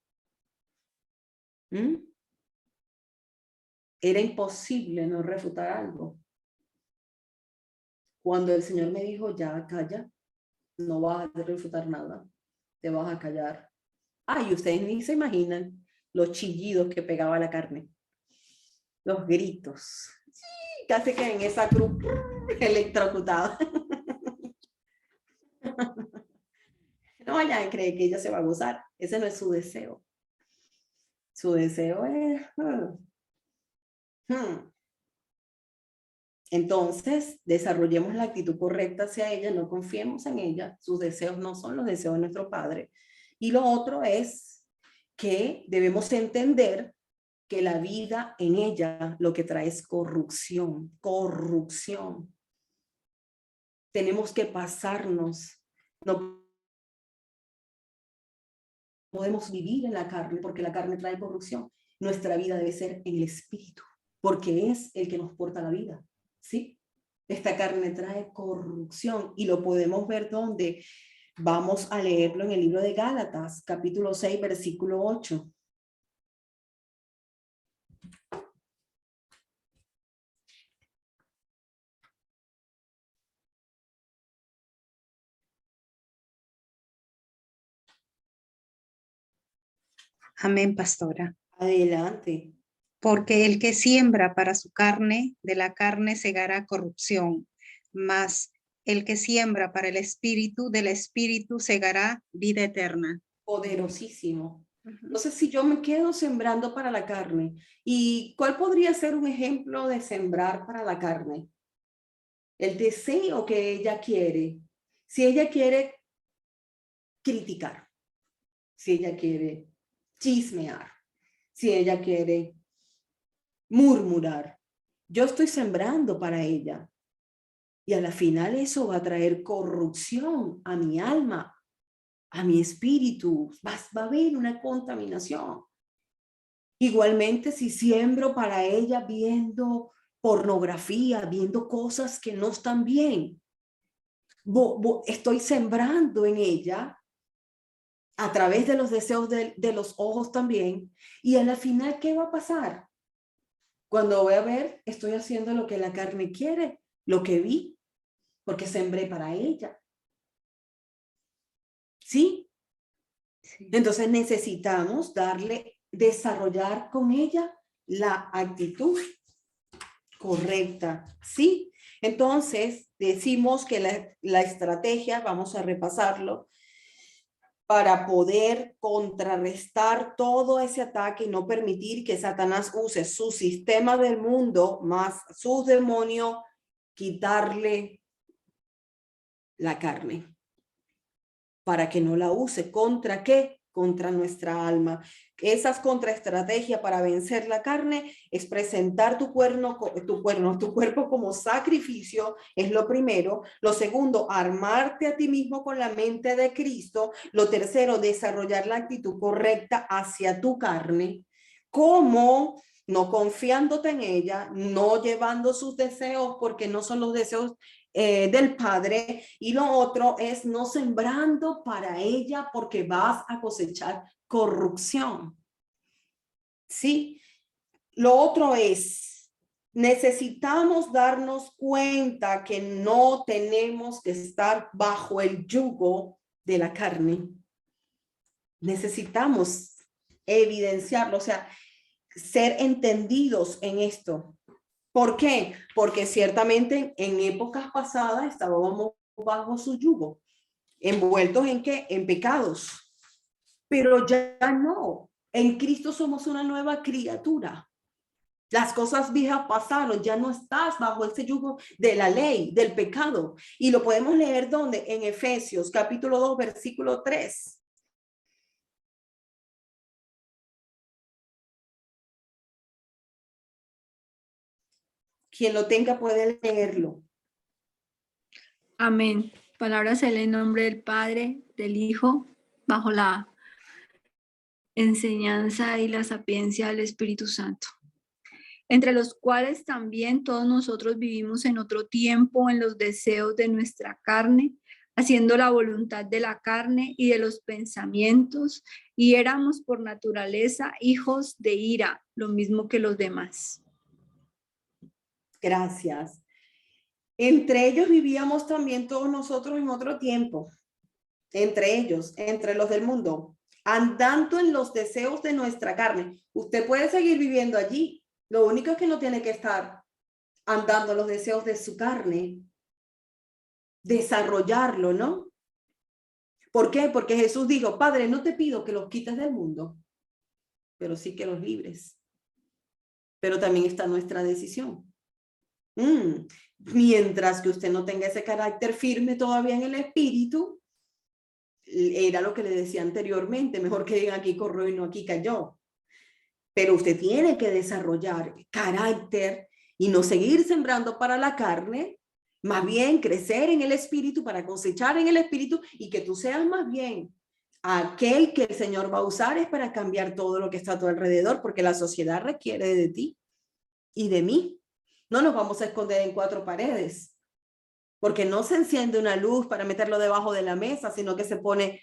Era imposible no refutar algo. Cuando el Señor me dijo, ya calla, no vas a refutar nada, te vas a callar. Ay, ustedes ni se imaginan los chillidos que pegaba la carne, los gritos, sí, casi que en esa cruz electrocutada. No vayan a creer que ella se va a gozar, ese no es su deseo. Su deseo es... Entonces, desarrollemos la actitud correcta hacia ella, no confiemos en ella, sus deseos no son los deseos de nuestro Padre. Y lo otro es que debemos entender que la vida en ella lo que trae es corrupción, corrupción. Tenemos que pasarnos, no podemos vivir en la carne porque la carne trae corrupción. Nuestra vida debe ser en el Espíritu, porque es el que nos porta la vida, ¿sí? Esta carne trae corrupción y lo podemos ver donde vamos a leerlo en el libro de Gálatas, capítulo 6, versículo 8. Amén, pastora. Adelante. Porque el que siembra para su carne, de la carne segará corrupción, mas el que siembra para el espíritu, del espíritu segará vida eterna. Poderosísimo. Entonces, si yo me quedo sembrando para la carne, ¿y cuál podría ser un ejemplo de sembrar para la carne? El deseo que ella quiere. Si ella quiere criticar, si ella quiere chismear, si ella quiere murmurar, yo estoy sembrando para ella. Y a la final eso va a traer corrupción a mi alma, a mi espíritu, va a haber una contaminación. Igualmente, si siembro para ella viendo pornografía, viendo cosas que no están bien, estoy sembrando en ella a través de los deseos de los ojos también. Y a la final, ¿qué va a pasar? Cuando voy a ver, estoy haciendo lo que la carne quiere, lo que vi, porque sembré para ella. ¿Sí? Sí. Entonces necesitamos desarrollar con ella la actitud correcta, ¿sí? Entonces decimos que la estrategia, vamos a repasarlo, para poder contrarrestar todo ese ataque y no permitir que Satanás use su sistema del mundo más sus demonios, quitarle la carne. Para que no la use. ¿Contra qué? contra nuestra alma. Esas contraestrategias para vencer la carne es presentar tu cuerpo como sacrificio, es lo primero. Lo segundo, armarte a ti mismo con la mente de Cristo. Lo tercero, desarrollar la actitud correcta hacia tu carne. ¿Cómo? No confiándote en ella, no llevando sus deseos porque no son los deseos del Padre, y lo otro es no sembrando para ella porque vas a cosechar corrupción. Sí, lo otro es, necesitamos darnos cuenta que no tenemos que estar bajo el yugo de la carne. Necesitamos evidenciarlo, o sea, ser entendidos en esto. ¿Por qué? Porque ciertamente en épocas pasadas estábamos bajo su yugo, envueltos en qué? En pecados. Pero ya no. En Cristo somos una nueva criatura. Las cosas viejas pasaron, ya no estás bajo ese yugo de la ley, del pecado. Y lo podemos leer ¿dónde? En Efesios capítulo 2, versículo 3. Quien lo tenga puede leerlo. Amén. Palabras en el nombre del Padre, del Hijo, bajo la enseñanza y la sapiencia del Espíritu Santo. Entre los cuales también todos nosotros vivimos en otro tiempo en los deseos de nuestra carne, haciendo la voluntad de la carne y de los pensamientos, y éramos por naturaleza hijos de ira, lo mismo que los demás. Gracias. Entre ellos vivíamos también todos nosotros en otro tiempo. Entre ellos, entre los del mundo, andando en los deseos de nuestra carne. Usted puede seguir viviendo allí. Lo único es que no tiene que estar andando en los deseos de su carne. Desarrollarlo, ¿no? ¿Por qué? Porque Jesús dijo, Padre, no te pido que los quites del mundo, pero sí que los libres. Pero también está nuestra decisión. Mientras que usted no tenga ese carácter firme todavía en el espíritu, era lo que le decía anteriormente, mejor que digan aquí corrió y no aquí cayó. Pero usted tiene que desarrollar carácter y no seguir sembrando para la carne, más bien crecer en el espíritu para cosechar en el espíritu y que tú seas más bien aquel que el Señor va a usar es para cambiar todo lo que está a tu alrededor, porque la sociedad requiere de ti y de mí. No nos vamos a esconder en cuatro paredes, porque no se enciende una luz para meterlo debajo de la mesa, sino que se pone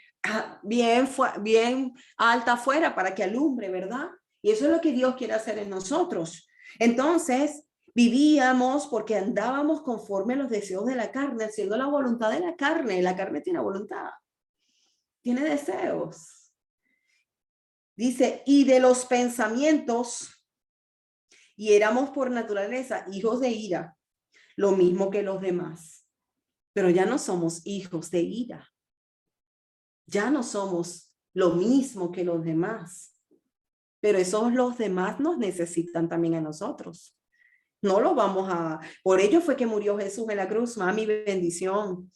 bien alta afuera para que alumbre, ¿verdad? Y eso es lo que Dios quiere hacer en nosotros. Entonces, vivíamos porque andábamos conforme a los deseos de la carne, haciendo la voluntad de la carne. La carne tiene voluntad, tiene deseos. Dice, y de los pensamientos, y éramos por naturaleza hijos de ira, lo mismo que los demás. Pero ya no somos hijos de ira. Ya no somos lo mismo que los demás. Pero esos los demás nos necesitan también a nosotros. No lo vamos a... Por ello fue que murió Jesús en la cruz. Mami, bendición.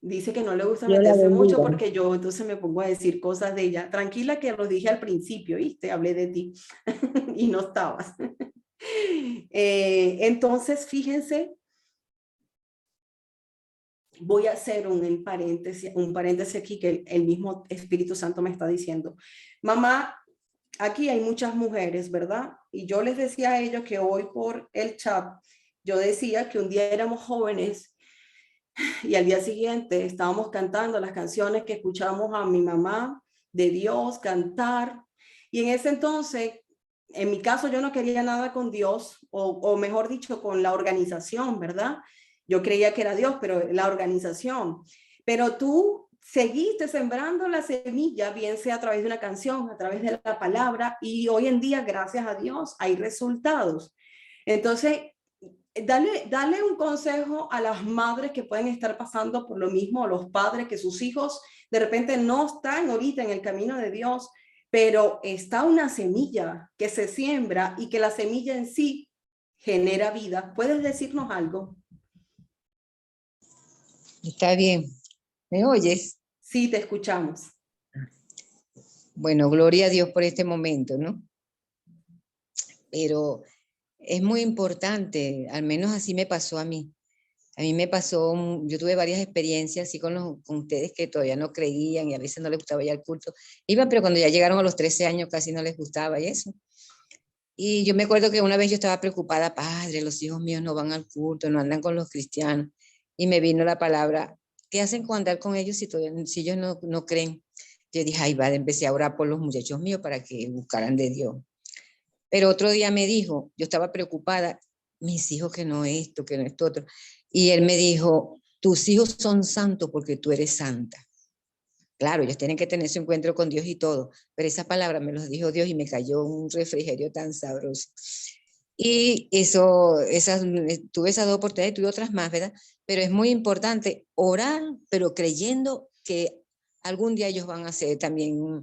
Dice que no le gusta meterse mucho porque yo entonces me pongo a decir cosas de ella. Tranquila que lo dije al principio, ¿viste? Hablé de ti y no estabas. Entonces, fíjense, voy a hacer un paréntesis aquí que el mismo Espíritu Santo me está diciendo. Mamá, aquí hay muchas mujeres, ¿verdad? Y yo les decía a ellos que hoy por el chat, yo decía que un día éramos jóvenes y al día siguiente estábamos cantando las canciones que escuchamos a mi mamá de Dios cantar. Y en ese entonces, en mi caso, yo no quería nada con Dios, o mejor dicho, con la organización, ¿verdad? Yo creía que era Dios, pero la organización. Pero tú seguiste sembrando la semilla, bien sea a través de una canción, a través de la palabra, y hoy en día, gracias a Dios, hay resultados. Entonces, dale un consejo a las madres que pueden estar pasando por lo mismo, a los padres que sus hijos de repente no están ahorita en el camino de Dios, pero está una semilla que se siembra y que la semilla en sí genera vida. ¿Puedes decirnos algo? Está bien. ¿Me oyes? Sí, te escuchamos. Bueno, gloria a Dios por este momento, ¿no? Pero es muy importante, al menos así me pasó a mí. A mí me pasó, yo tuve varias experiencias así con ustedes que todavía no creían y a veces no les gustaba ya el culto. Iban, pero cuando ya llegaron a los 13 años casi no les gustaba y eso. Y yo me acuerdo que una vez yo estaba preocupada, padre, los hijos míos no van al culto, no andan con los cristianos. Y me vino la palabra, ¿qué hacen con andar con ellos si ellos no creen? Yo dije, ay, va, empecé a orar por los muchachos míos para que buscaran de Dios. Pero otro día me dijo, yo estaba preocupada, mis hijos que no esto, que no esto otro. Y él me dijo, tus hijos son santos porque tú eres santa. Claro, ellos tienen que tener su encuentro con Dios y todo, pero esa palabra me los dijo Dios y me cayó un refrigerio tan sabroso. Y tuve esas dos oportunidades, tuve otras más, ¿verdad? Pero es muy importante orar, pero creyendo que algún día ellos van a ser también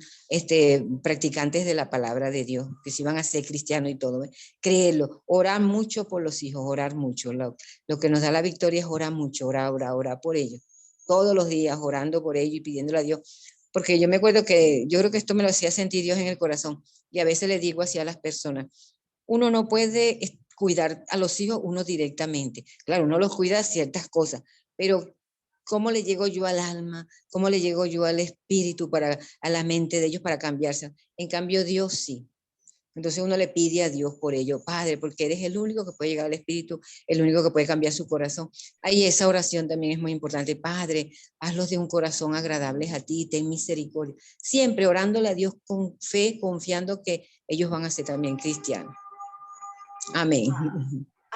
practicantes de la palabra de Dios, que si van a ser cristianos y todo, ¿eh? Créelo, orar mucho por los hijos, orar mucho. Lo que nos da la victoria es orar mucho, orar por ellos. Todos los días orando por ellos y pidiéndole a Dios. Porque yo me acuerdo que yo creo que esto me lo hacía sentir Dios en el corazón. Y a veces le digo así a las personas, uno no puede cuidar a los hijos uno directamente. Claro, uno los cuida ciertas cosas, pero ¿cómo le llego yo al alma? ¿Cómo le llego yo al espíritu, a la mente de ellos para cambiarse? En cambio, Dios sí. Entonces uno le pide a Dios por ello, Padre, porque eres el único que puede llegar al espíritu, el único que puede cambiar su corazón. Ahí esa oración también es muy importante. Padre, hazlos de un corazón agradable a ti, ten misericordia. Siempre orándole a Dios con fe, confiando que ellos van a ser también cristianos. Amén.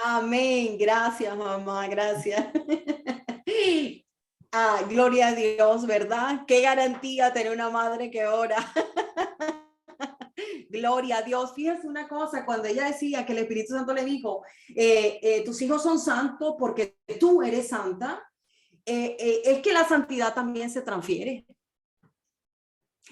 Amén. Gracias, mamá. Gracias. Gloria a Dios, ¿verdad? Qué garantía tener una madre que ora. Gloria a Dios. Fíjese una cosa, cuando ella decía que el Espíritu Santo le dijo, tus hijos son santos porque tú eres santa, es que la santidad también se transfiere.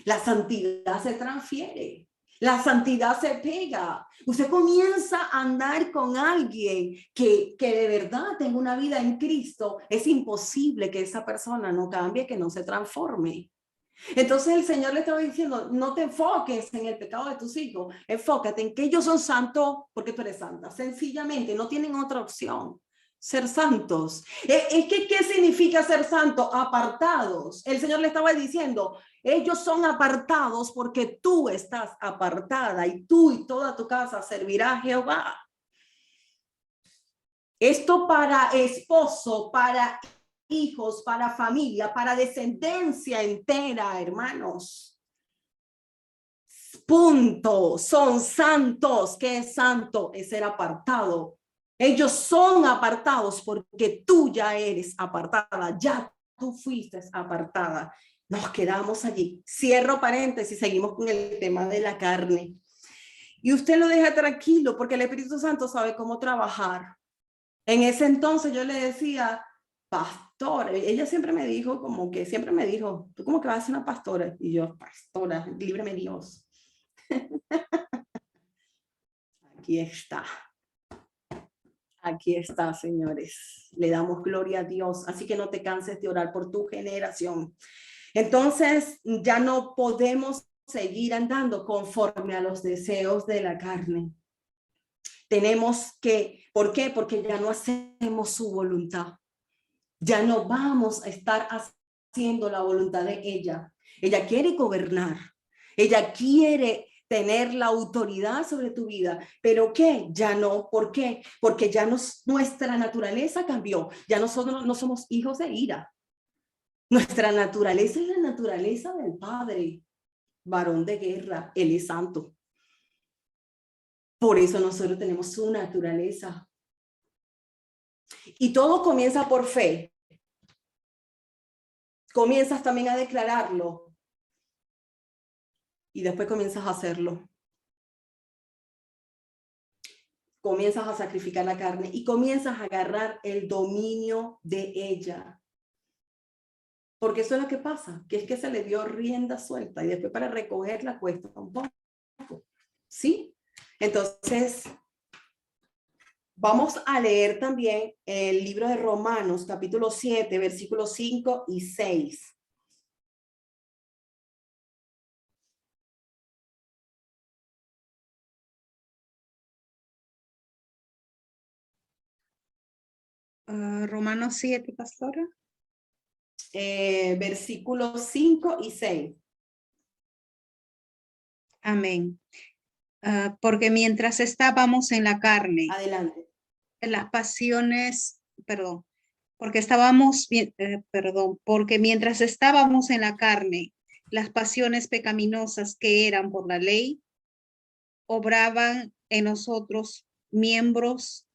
La santidad se transfiere. La santidad se pega. Usted comienza a andar con alguien que de verdad tenga una vida en Cristo. Es imposible que esa persona no cambie, que no se transforme. Entonces el Señor le estaba diciendo, no te enfoques en el pecado de tus hijos, enfócate en que ellos son santos porque tú eres santa. Sencillamente, no tienen otra opción. Ser santos. Es que, ¿qué significa ser santo? Apartados. El Señor le estaba diciendo, ellos son apartados porque tú estás apartada y tú y toda tu casa servirá a Jehová. Esto para esposo, para hijos, para familia, para descendencia entera, hermanos. Punto. Son santos. ¿Qué es santo? Es ser apartado. Ellos son apartados porque tú ya eres apartada, ya tú fuiste apartada. Nos quedamos allí. Cierro paréntesis, seguimos con el tema de la carne. Y usted lo deja tranquilo porque el Espíritu Santo sabe cómo trabajar. En ese entonces yo le decía, pastor, ella siempre me dijo, tú como que vas a ser una pastora. Y yo, pastora, líbreme Dios. Aquí está. Aquí está, señores. Le damos gloria a Dios. Así que no te canses de orar por tu generación. Entonces, ya no podemos seguir andando conforme a los deseos de la carne. Tenemos que, ¿por qué? Porque ya no hacemos su voluntad. Ya no vamos a estar haciendo la voluntad de ella. Ella quiere gobernar. Ella quiere tener la autoridad sobre tu vida, pero ¿qué? Ya no. ¿Por qué? Porque ya nuestra naturaleza cambió. Ya nosotros no somos hijos de ira. Nuestra naturaleza es la naturaleza del Padre, varón de guerra. Él es santo. Por eso nosotros tenemos su naturaleza. Y todo comienza por fe. Comienzas también a declararlo. Y después comienzas a hacerlo. Comienzas a sacrificar la carne y comienzas a agarrar el dominio de ella. Porque eso es lo que pasa, que es que se le dio rienda suelta y después para recogerla cuesta un poco. ¿Sí? Entonces, vamos a leer también el libro de Romanos, capítulo 7, versículos 5 y 6. Romanos 7, pastora. Versículos 5 y 6. Amén. Porque mientras estábamos en la carne, Adelante. las pasiones, porque mientras estábamos en la carne, las pasiones pecaminosas que eran por la ley, obraban en nosotros miembros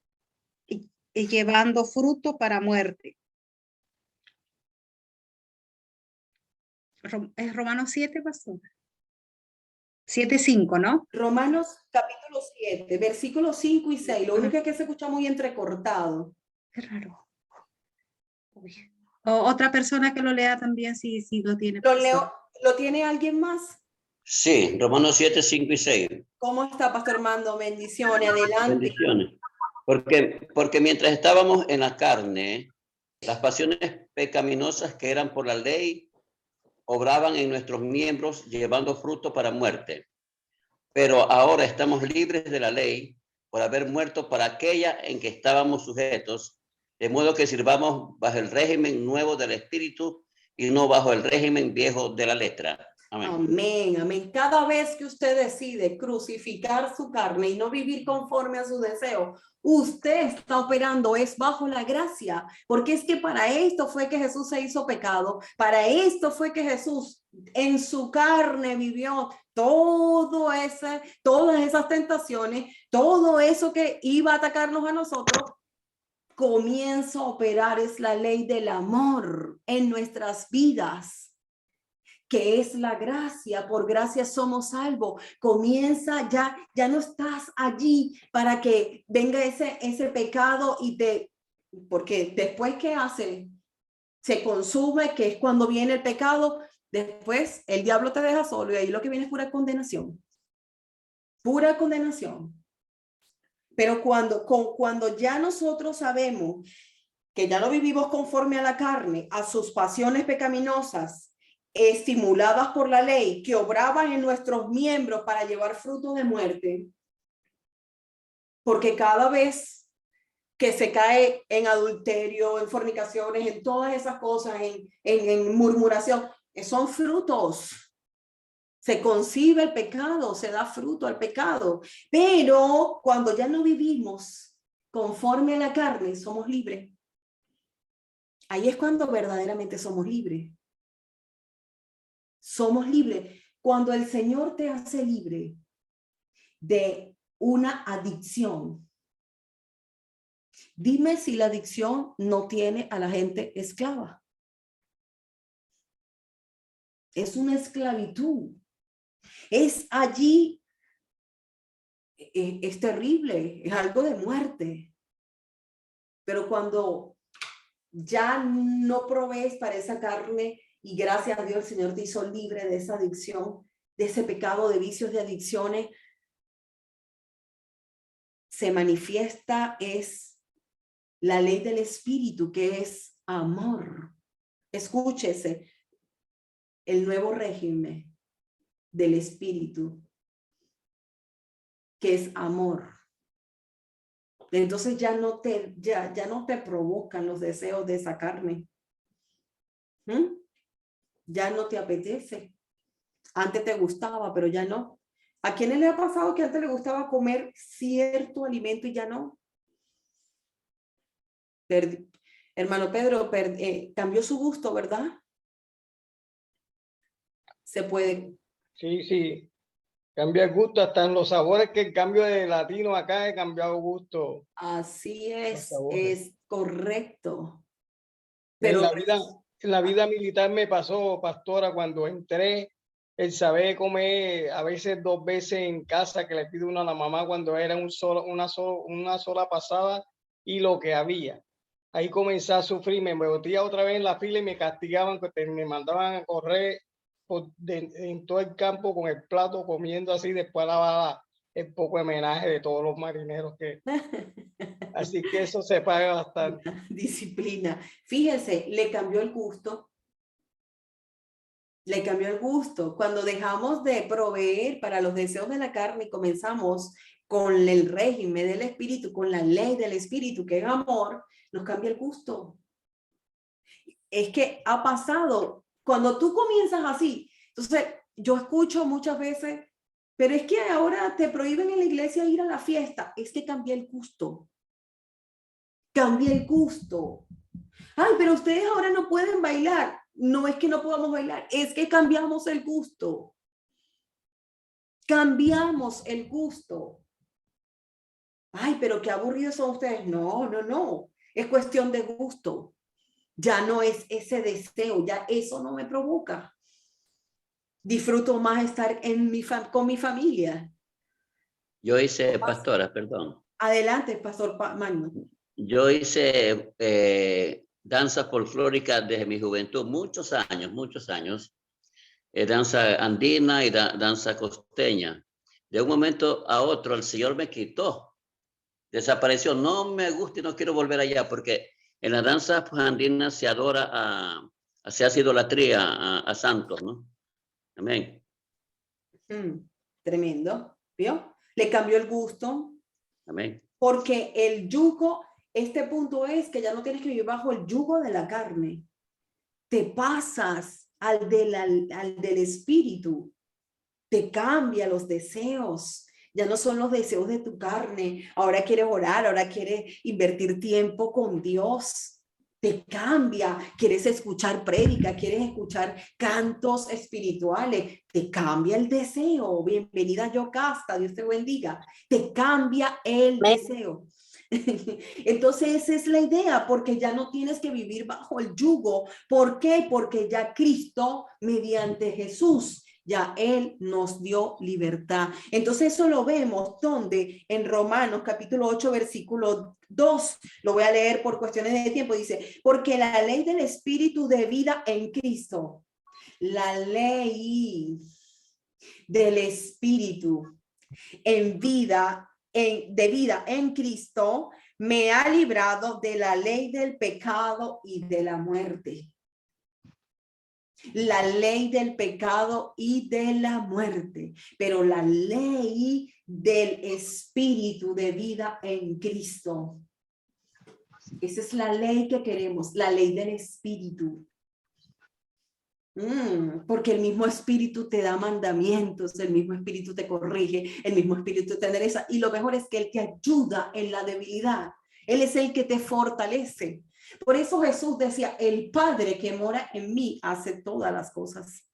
y llevando fruto para muerte. Es Romanos 7, pastor. 7:5, ¿no? Romanos capítulo 7, versículos 5 y 6. Lo único es que se escucha muy entrecortado. Qué raro. O otra persona que lo lea también si lo tiene. Lo leo, ¿lo tiene alguien más? Sí, Romanos 7, 5 y 6. ¿Cómo está, Pastor Armando? Bendiciones, adelante. Bendiciones. Porque mientras estábamos en la carne, las pasiones pecaminosas que eran por la ley obraban en nuestros miembros llevando fruto para muerte. Pero ahora estamos libres de la ley por haber muerto para aquella en que estábamos sujetos, de modo que sirvamos bajo el régimen nuevo del Espíritu y no bajo el régimen viejo de la letra. Amén. Amén, amén. Cada vez que usted decide crucificar su carne y no vivir conforme a su deseo, usted está operando, es bajo la gracia, porque es que para esto fue que Jesús se hizo pecado, para esto fue que Jesús en su carne vivió todas esas tentaciones, todo eso que iba a atacarnos a nosotros. Comienza a operar, es la ley del amor en nuestras vidas, que es la gracia. Por gracia somos salvos. Comienza, ya no estás allí para que venga ese pecado porque después que hace, se consume, que es cuando viene el pecado, después el diablo te deja solo y ahí lo que viene es pura condenación. Pura condenación. Pero cuando ya nosotros sabemos que ya no vivimos conforme a la carne, a sus pasiones pecaminosas, estimuladas por la ley, que obraban en nuestros miembros para llevar fruto de muerte, porque cada vez que se cae en adulterio, en fornicaciones, en todas esas cosas, en murmuración, son frutos. Se concibe el pecado, se da fruto al pecado. Pero cuando ya no vivimos conforme a la carne, somos libres. Ahí es cuando verdaderamente somos libres. Somos libres. Cuando el Señor te hace libre de una adicción. Dime si la adicción no tiene a la gente esclava. Es una esclavitud. Es allí, es terrible, es algo de muerte. Pero cuando ya no provees para esa carne y gracias a Dios el Señor te hizo libre de esa adicción, de ese pecado, de vicios, de adicciones, se manifiesta es la ley del Espíritu, que es amor. Escúchese, el nuevo régimen del Espíritu, que es amor. Entonces ya no te provocan los deseos de esa carne. Ya no te apetece. Antes te gustaba, pero ya no. ¿A quiénes le ha pasado que antes le gustaba comer cierto alimento y ya no? Hermano Pedro, cambió su gusto, ¿verdad? Se puede. Sí. Cambia el gusto, hasta en los sabores, que el cambio de latino acá he cambiado gusto. Así es correcto. Pero en la vida militar me pasó, pastora, cuando entré, el saber comer a veces 2 veces en casa, que le pido uno a la mamá cuando era una sola pasada y lo que había. Ahí comencé a sufrir, me metía otra vez en la fila y me castigaban, me mandaban a correr en todo el campo con el plato comiendo así, después lavaba el poco homenaje de todos los marineros así que eso se paga bastante. Disciplina. Fíjense, le cambió el gusto. Le cambió el gusto. Cuando dejamos de proveer para los deseos de la carne y comenzamos con el régimen del espíritu, con la ley del espíritu, que es amor, nos cambia el gusto. Es que ha pasado, cuando tú comienzas así, entonces yo escucho muchas veces, pero es que ahora te prohíben en la iglesia ir a la fiesta. Es que cambia el gusto. Cambia el gusto. Ay, pero ustedes ahora no pueden bailar. No es que no podamos bailar, es que cambiamos el gusto. Cambiamos el gusto. Ay, pero qué aburridos son ustedes. No, no, no. Es cuestión de gusto. Ya no es ese deseo, ya eso no me provoca. Disfruto más estar con mi familia. Yo hice, pastora, perdón. Adelante, Pastor Magno. Yo hice danza folclórica desde mi juventud, muchos años. Danza andina y danza costeña. De un momento a otro el Señor me quitó, desapareció. No me gusta y no quiero volver allá porque en la danza andina se adora se hace idolatría a santos, ¿no? Amén. Tremendo, ¿vio? Le cambió el gusto. Amén. Porque el yugo, este punto es que ya no tienes que vivir bajo el yugo de la carne. Te pasas al del espíritu. Te cambia los deseos. Ya no son los deseos de tu carne. Ahora quieres orar, ahora quieres invertir tiempo con Dios. Te cambia, quieres escuchar prédica, quieres escuchar cantos espirituales, te cambia el deseo. Bienvenida Yocasta, Dios te bendiga. Te cambia el deseo. Entonces esa es la idea, porque ya no tienes que vivir bajo el yugo. ¿Por qué? Porque ya Cristo, mediante Jesús, ya Él nos dio libertad. Entonces eso lo vemos donde en Romanos capítulo 8 versículo 2, lo voy a leer por cuestiones de tiempo, dice, porque la ley del espíritu de vida en Cristo, la ley del espíritu en vida, de vida en Cristo, me ha librado de la ley del pecado y de la muerte. La ley del pecado y de la muerte, pero la ley del espíritu de vida en Cristo. Esa es la ley que queremos, la ley del espíritu. Porque el mismo espíritu te da mandamientos, el mismo espíritu te corrige, el mismo espíritu te endereza, y lo mejor es que Él te ayuda en la debilidad. Él es el que te fortalece. Por eso Jesús decía, el Padre que mora en mí hace todas las cosas.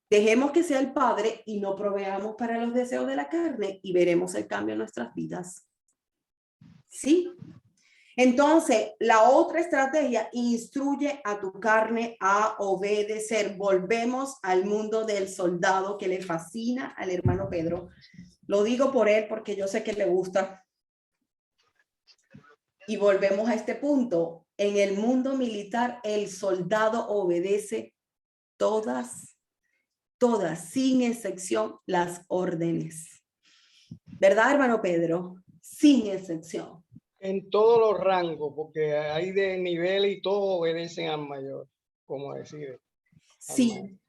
Dejemos que sea el Padre y no proveamos para los deseos de la carne y veremos el cambio en nuestras vidas. ¿Sí? Entonces, la otra estrategia, instruye a tu carne a obedecer. Volvemos al mundo del soldado que le fascina al hermano Pedro. Lo digo por él porque yo sé que le gusta. Y volvemos a este punto. En el mundo militar, el soldado obedece todas, sin excepción, las órdenes. ¿Verdad, hermano Pedro? Sin excepción. En todos los rangos, porque hay de nivel y todos obedecen al mayor, como decide. Sí.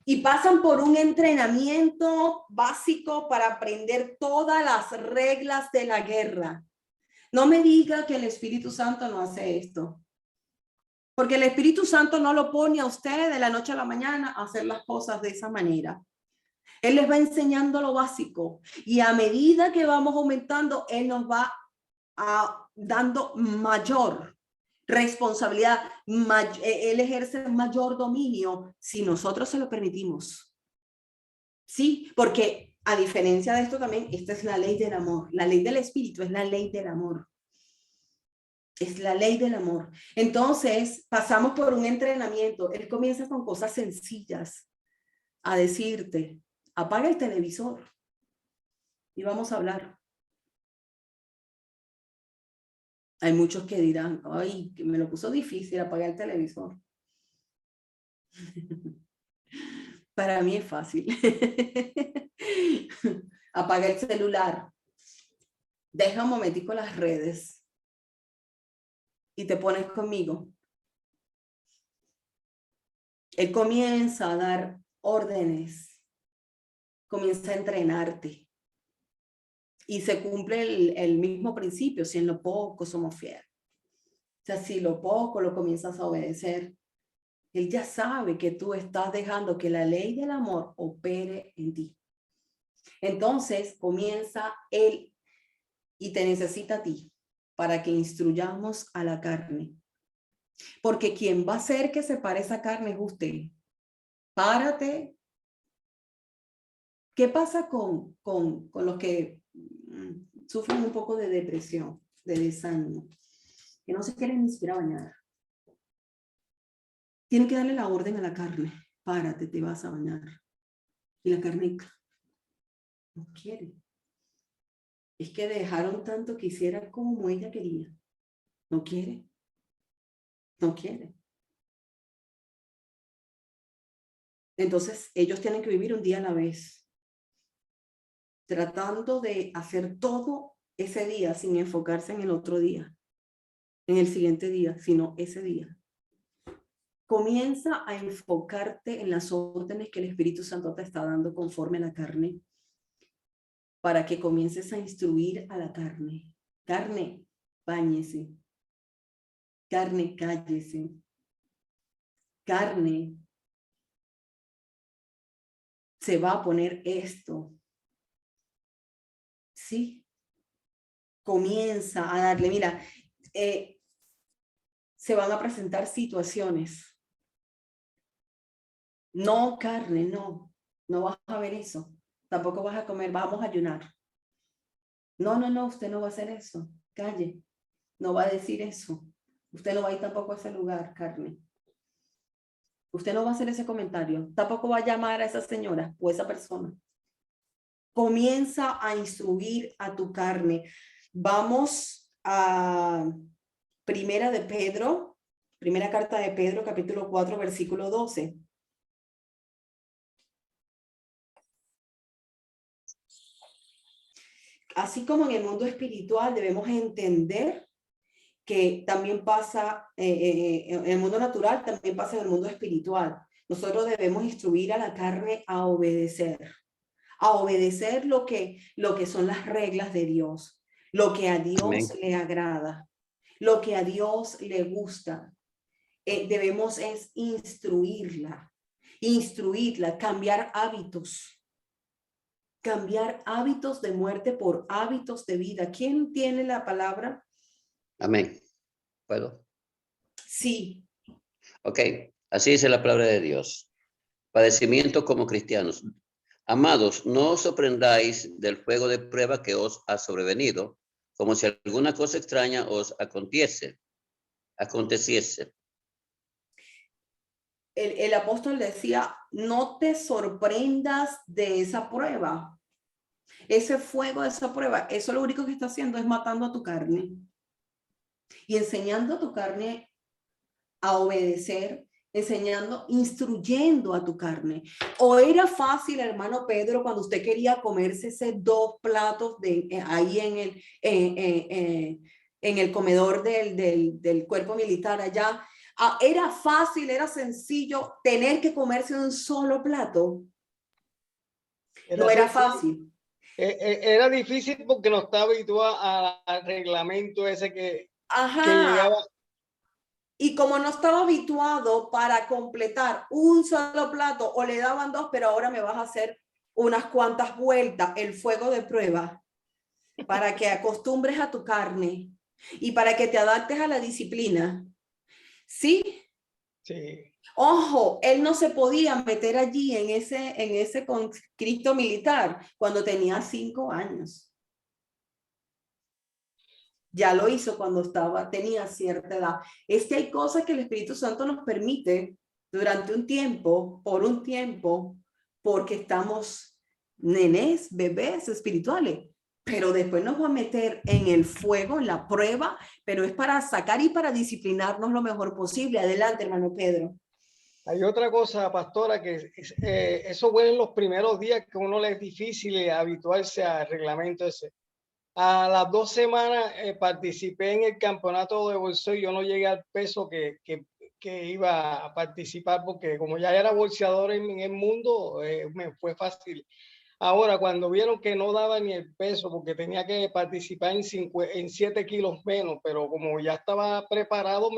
Y pasan por un entrenamiento básico para aprender todas las reglas de la guerra. No me diga que el Espíritu Santo no hace esto. Porque el Espíritu Santo no lo pone a usted de la noche a la mañana a hacer las cosas de esa manera. Él les va enseñando lo básico. Y a medida que vamos aumentando, Él nos va dando mayor responsabilidad. Él ejerce mayor dominio si nosotros se lo permitimos. Sí, porque a diferencia de esto también, esta es la ley del amor. La ley del espíritu es la ley del amor. Es la ley del amor. Entonces, pasamos por un entrenamiento. Él comienza con cosas sencillas a decirte, apaga el televisor y vamos a hablar. Hay muchos que dirán, ay, que me lo puso difícil apagar el televisor. Para mí es fácil. Apaga el celular. Deja un momentico las redes. Y te pones conmigo. Él comienza a dar órdenes. Comienza a entrenarte. Y se cumple el mismo principio, si en lo poco somos fieles. O sea, si lo poco lo comienzas a obedecer, Él ya sabe que tú estás dejando que la ley del amor opere en ti. Entonces comienza Él y te necesita a ti para que instruyamos a la carne. Porque quien va a hacer que se pare esa carne es usted. Párate. ¿Qué pasa con los que sufren un poco de depresión, de desánimo? Que no se quieren ni siquiera bañar. Tienen que darle la orden a la carne. Párate, te vas a bañar. Y la carne no quiere. Es que dejaron tanto que hiciera como ella quería. No quiere. No quiere. Entonces, ellos tienen que vivir un día a la vez, tratando de hacer todo ese día sin enfocarse en el otro día, en el siguiente día, sino ese día. Comienza a enfocarte en las órdenes que el Espíritu Santo te está dando conforme a la carne, para que comiences a instruir a la carne. Carne, báñese. Carne, cállese. Carne, se va a poner esto. Sí. Comienza a darle, mira, se van a presentar situaciones. No, carne, no vas a ver eso. Tampoco vas a comer, vamos a ayunar. No, usted no va a hacer eso. Calle, no va a decir eso. Usted no va a ir tampoco a ese lugar, carne. Usted no va a hacer ese comentario. Tampoco va a llamar a esa señora o esa persona. Comienza a instruir a tu carne. Vamos a primera carta de Pedro, capítulo 4, versículo 12. Así como en el mundo espiritual debemos entender que también pasa en el mundo natural, también pasa en el mundo espiritual. Nosotros debemos instruir a la carne a obedecer lo que son las reglas de Dios, lo que a Dios Amén. le agrada, lo que a Dios le gusta. Debemos es instruirla, cambiar hábitos de muerte por hábitos de vida. ¿Quién tiene la palabra? Amén. ¿Puedo? Sí. Ok, así dice la palabra de Dios. Padecimiento como cristianos. Amados, no os sorprendáis del fuego de prueba que os ha sobrevenido, como si alguna cosa extraña os aconteciese. El apóstol decía, no te sorprendas de esa prueba. Ese fuego de esa prueba, eso lo único que está haciendo es matando a tu carne y enseñando a tu carne a obedecer, instruyendo a tu carne. O era fácil, hermano Pedro, cuando usted quería comerse ese 2 platos ahí en el comedor del cuerpo militar allá. Era fácil, era sencillo tener que comerse un solo plato. No era fácil. Era difícil porque no estaba habituado al reglamento ese que llegaba. Y como no estaba habituado para completar un solo plato, o le daban 2, pero ahora me vas a hacer unas cuantas vueltas, el fuego de prueba, para que acostumbres a tu carne y para que te adaptes a la disciplina. ¿Sí? Sí. Ojo, él no se podía meter allí en ese conscripto militar cuando tenía 5 años. Ya lo hizo cuando tenía cierta edad. Es que hay cosas que el Espíritu Santo nos permite durante un tiempo, porque estamos nenes, bebés espirituales, pero después nos va a meter en el fuego, en la prueba, pero es para sacar y para disciplinarnos lo mejor posible. Adelante, hermano Pedro. Hay otra cosa, pastora, que eso fue en los primeros días que uno le es difícil habituarse al reglamento ese. A las 2 semanas participé en el campeonato de bolseo y yo no llegué al peso que iba a participar porque como ya era bolseador en el mundo, me fue fácil. Ahora, cuando vieron que no daba ni el peso, porque tenía que participar en 7 kilos menos, pero como ya estaba preparado,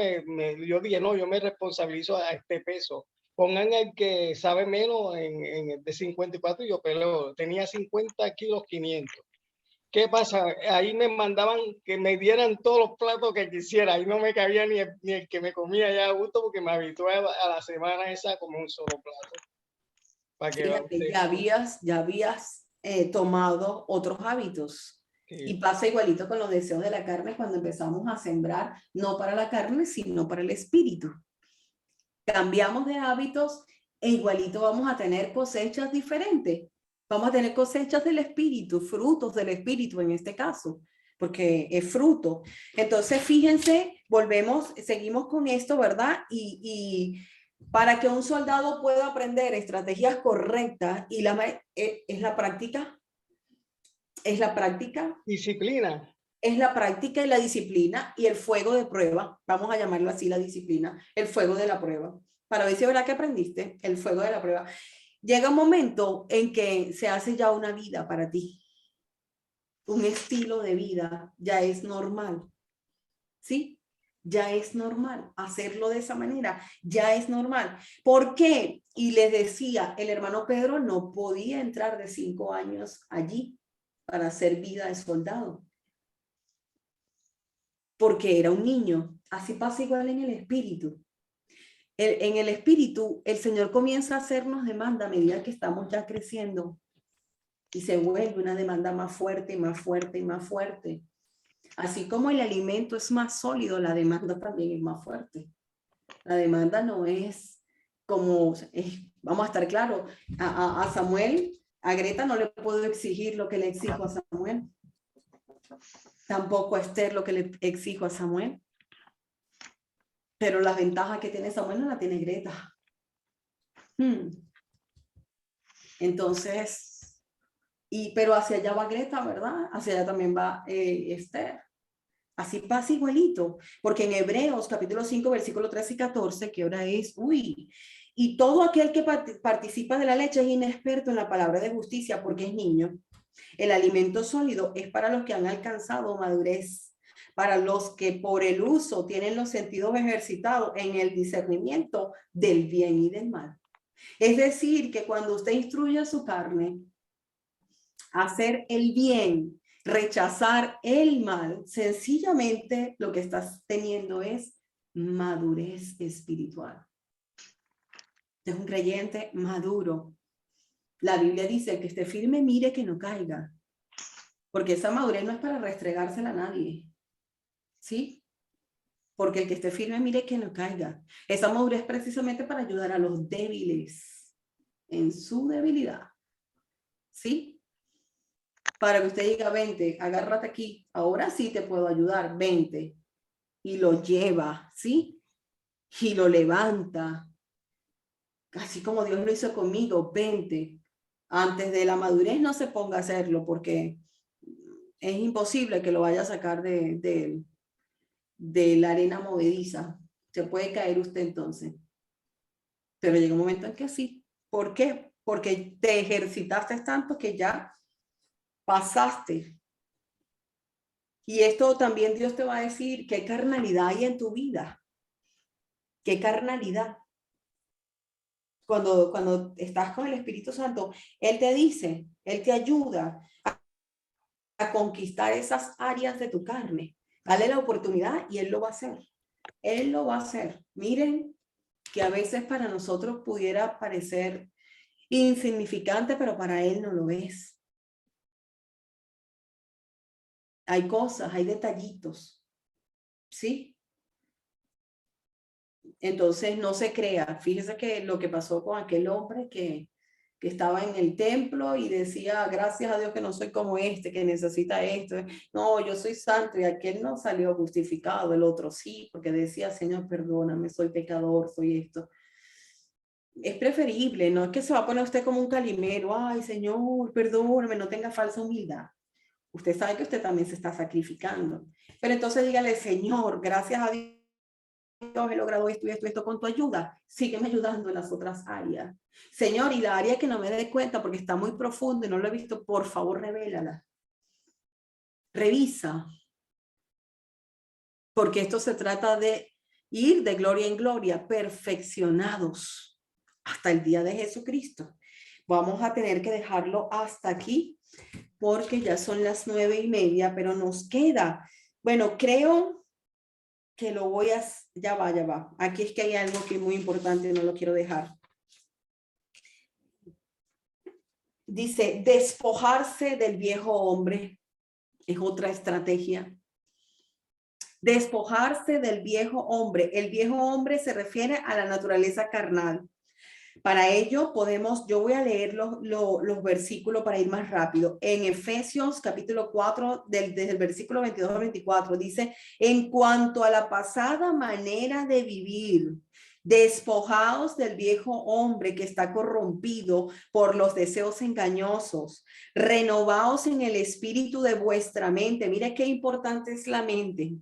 yo dije, no, yo me responsabilizo a este peso. Pongan el que sabe menos en el de 54 y yo peleo. Tenía 50 kilos 500. ¿Qué pasa? Ahí me mandaban que me dieran todos los platos que quisiera. Ahí no me cabía ni el que me comía ya a gusto porque me habitué a la semana esa como un solo plato. Para que Fíjate, ya habías tomado otros hábitos. sí. Y pasa igualito con los deseos de la carne cuando empezamos a sembrar, no para la carne, sino para el espíritu. Cambiamos de hábitos e igualito vamos a tener cosechas diferentes. Vamos a tener cosechas del espíritu, frutos del espíritu en este caso, porque es fruto. Entonces, fíjense, seguimos con esto, ¿verdad? Y para que un soldado pueda aprender estrategias correctas y es la práctica. Disciplina. Es la práctica y la disciplina y el fuego de prueba, vamos a llamarlo así, la disciplina, el fuego de la prueba, para ver si es verdad que aprendiste, el fuego de la prueba. Llega un momento en que se hace ya una vida para ti, un estilo de vida, ya es normal, ¿sí? Ya es normal hacerlo de esa manera, ya es normal. ¿Por qué? Y les decía, el hermano Pedro no podía entrar de 5 años allí para hacer vida de soldado, porque era un niño. Así pasa igual en el espíritu. En el espíritu, el Señor comienza a hacernos demanda a medida que estamos ya creciendo y se vuelve una demanda más fuerte y más fuerte y más fuerte. Así como el alimento es más sólido, la demanda también es más fuerte. La demanda no es como, vamos a estar claros, a Samuel, a Greta no le puedo exigir lo que le exijo a Samuel. Tampoco a Esther lo que le exijo a Samuel. Pero las ventajas que tiene Samuel no la tiene Greta. Entonces, pero hacia allá va Greta, ¿verdad? Hacia allá también va Esther. Así pasa igualito, porque en Hebreos capítulo 5, versículo 13 y 14, que ahora es, y todo aquel que participa de la leche es inexperto en la palabra de justicia porque es niño. El alimento sólido es para los que han alcanzado madurez, para los que por el uso tienen los sentidos ejercitados en el discernimiento del bien y del mal. Es decir, que cuando usted instruye a su carne a hacer el bien, rechazar el mal, sencillamente lo que estás teniendo es madurez espiritual. Es un creyente maduro. La Biblia dice que esté firme, mire que no caiga. Porque esa madurez no es para restregársela a nadie. ¿Sí? Porque el que esté firme, mire que no caiga. Esa madurez es precisamente para ayudar a los débiles en su debilidad. ¿Sí? Para que usted diga, vente, agárrate aquí. Ahora sí te puedo ayudar, vente. Y lo lleva, ¿sí? Y lo levanta. Así como Dios lo hizo conmigo, vente. Antes de la madurez no se ponga a hacerlo porque es imposible que lo vaya a sacar de la arena movediza. Se puede caer usted entonces. Pero llega un momento en que sí. ¿Por qué? Porque te ejercitaste tanto que ya pasaste. Y esto también Dios te va a decir qué carnalidad hay en tu vida. ¿Qué carnalidad? Cuando estás con el Espíritu Santo, Él te dice, Él te ayuda a conquistar esas áreas de tu carne. Dale la oportunidad y Él lo va a hacer. Él lo va a hacer. Miren que a veces para nosotros pudiera parecer insignificante, pero para Él no lo es. Hay cosas, hay detallitos, ¿sí? Entonces no se crea. Fíjese que lo que pasó con aquel hombre que estaba en el templo y decía, gracias a Dios que no soy como este, que necesita esto. No, yo soy santo, y aquel no salió justificado, el otro sí, porque decía, Señor, perdóname, soy pecador, soy esto. Es preferible, no es que se va a poner usted como un calimero, ay, Señor, perdóname, no tenga falsa humildad. Usted sabe que usted también se está sacrificando. Pero entonces dígale, Señor, gracias a Dios Dios, he logrado esto y esto y esto con tu ayuda. Sígueme ayudando en las otras áreas. Señor, y la área que no me dé cuenta porque está muy profundo y no lo he visto, por favor, revélala. Revisa. Porque esto se trata de ir de gloria en gloria, perfeccionados hasta el día de Jesucristo. Vamos a tener que dejarlo hasta aquí porque ya son las 9:30, pero nos queda. Bueno, creo que lo voy a... Ya va. Aquí es que hay algo que es muy importante, no lo quiero dejar. Dice, despojarse del viejo hombre es otra estrategia. Despojarse del viejo hombre. El viejo hombre se refiere a la naturaleza carnal. Para ello podemos, yo voy a leer los versículos para ir más rápido. En Efesios capítulo 4, desde el versículo 22 al 24, dice, en cuanto a la pasada manera de vivir, despojaos del viejo hombre que está corrompido por los deseos engañosos, renovaos en el espíritu de vuestra mente. Mira qué importante es la mente.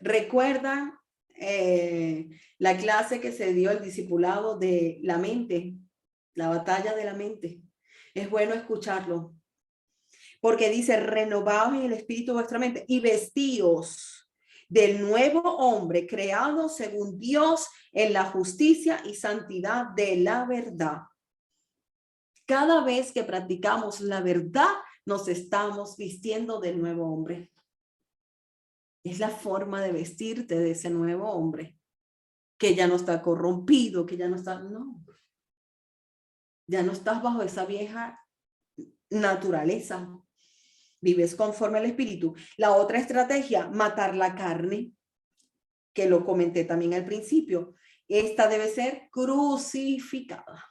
Recuerda la clase que se dio el discipulado de la mente, la batalla de la mente. Es bueno escucharlo porque dice renovaos en el espíritu de vuestra mente y vestíos del nuevo hombre creado según Dios en la justicia y santidad de la verdad. Cada vez que practicamos la verdad, nos estamos vistiendo del nuevo hombre. Es la forma de vestirte de ese nuevo hombre, que ya no está corrompido, que ya no está, no. Ya no estás bajo esa vieja naturaleza. Vives conforme al espíritu. La otra estrategia, matar la carne, que lo comenté también al principio. Esta debe ser crucificada.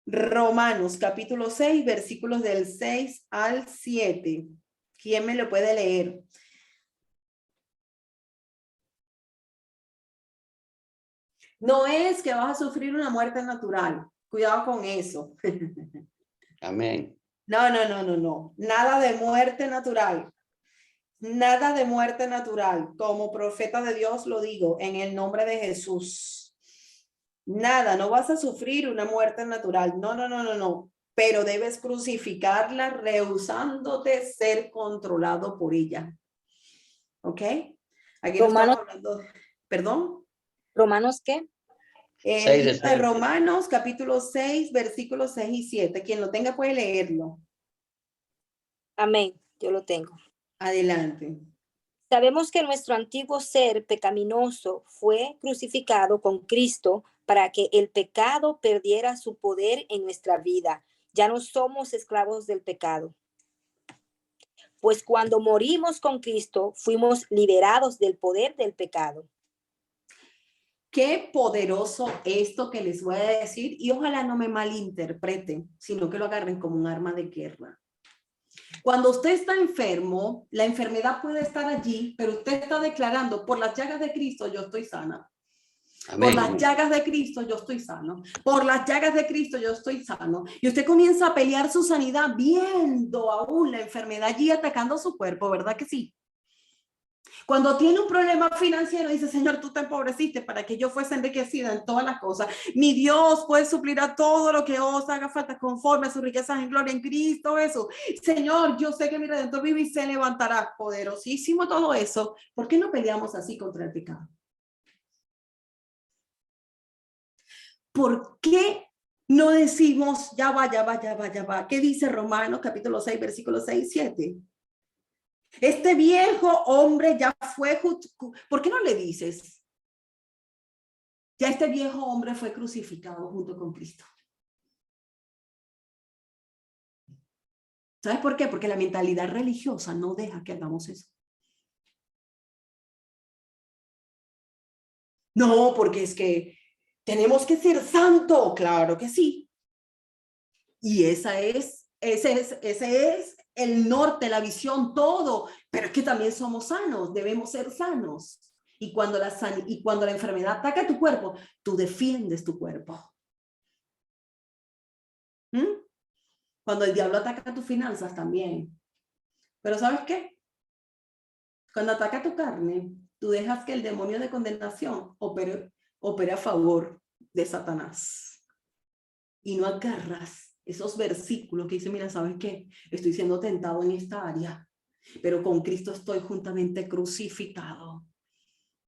Romanos capítulo 6, versículos del 6 al 7. ¿Quién me lo puede leer? No es que vas a sufrir una muerte natural. Cuidado con eso. Amén. No. Nada de muerte natural. Nada de muerte natural. Como profeta de Dios lo digo en el nombre de Jesús. Nada, no vas a sufrir una muerte natural. No. Pero debes crucificarla rehusándote ser controlado por ella. ¿Ok? Aquí no estamos hablando. ¿Perdón? ¿Romanos qué? Romanos capítulo 6, versículos 6 y 7. Quien lo tenga puede leerlo. Amén, yo lo tengo. Adelante. Sabemos que nuestro antiguo ser pecaminoso fue crucificado con Cristo para que el pecado perdiera su poder en nuestra vida. Ya no somos esclavos del pecado. Pues cuando morimos con Cristo, fuimos liberados del poder del pecado. Qué poderoso esto que les voy a decir y ojalá no me malinterpreten, sino que lo agarren como un arma de guerra. Cuando usted está enfermo, la enfermedad puede estar allí, pero usted está declarando, por las llagas de Cristo yo estoy sana. Amén. Por las llagas de Cristo yo estoy sano. Por las llagas de Cristo yo estoy sano. Y usted comienza a pelear su sanidad viendo aún la enfermedad allí atacando su cuerpo, ¿verdad que sí? Cuando tiene un problema financiero, dice, Señor, tú te empobreciste para que yo fuese enriquecida en todas las cosas. Mi Dios puede suplir a todo lo que os haga falta conforme a sus riquezas en gloria en Cristo Jesús. Señor, yo sé que mi Redentor vive y se levantará. Poderosísimo todo eso. ¿Por qué no peleamos así contra el pecado? ¿Por qué no decimos, ya va? ¿Qué dice Romanos capítulo 6, versículos 6 y 7? Este viejo hombre ya fue, ¿por qué no le dices? Ya este viejo hombre fue crucificado junto con Cristo. ¿Sabes por qué? Porque la mentalidad religiosa no deja que hagamos eso. No, porque es que tenemos que ser santo, claro que sí. Y ese es el norte, la visión, todo. Pero es que también somos sanos, debemos ser sanos. Y cuando la enfermedad ataca tu cuerpo, tú defiendes tu cuerpo. Cuando el diablo ataca tus finanzas también. Pero ¿sabes qué? Cuando ataca tu carne, tú dejas que el demonio de condenación opere a favor de Satanás. Y no agarras esos versículos que dicen, mira, ¿sabes qué? Estoy siendo tentado en esta área, pero con Cristo estoy juntamente crucificado.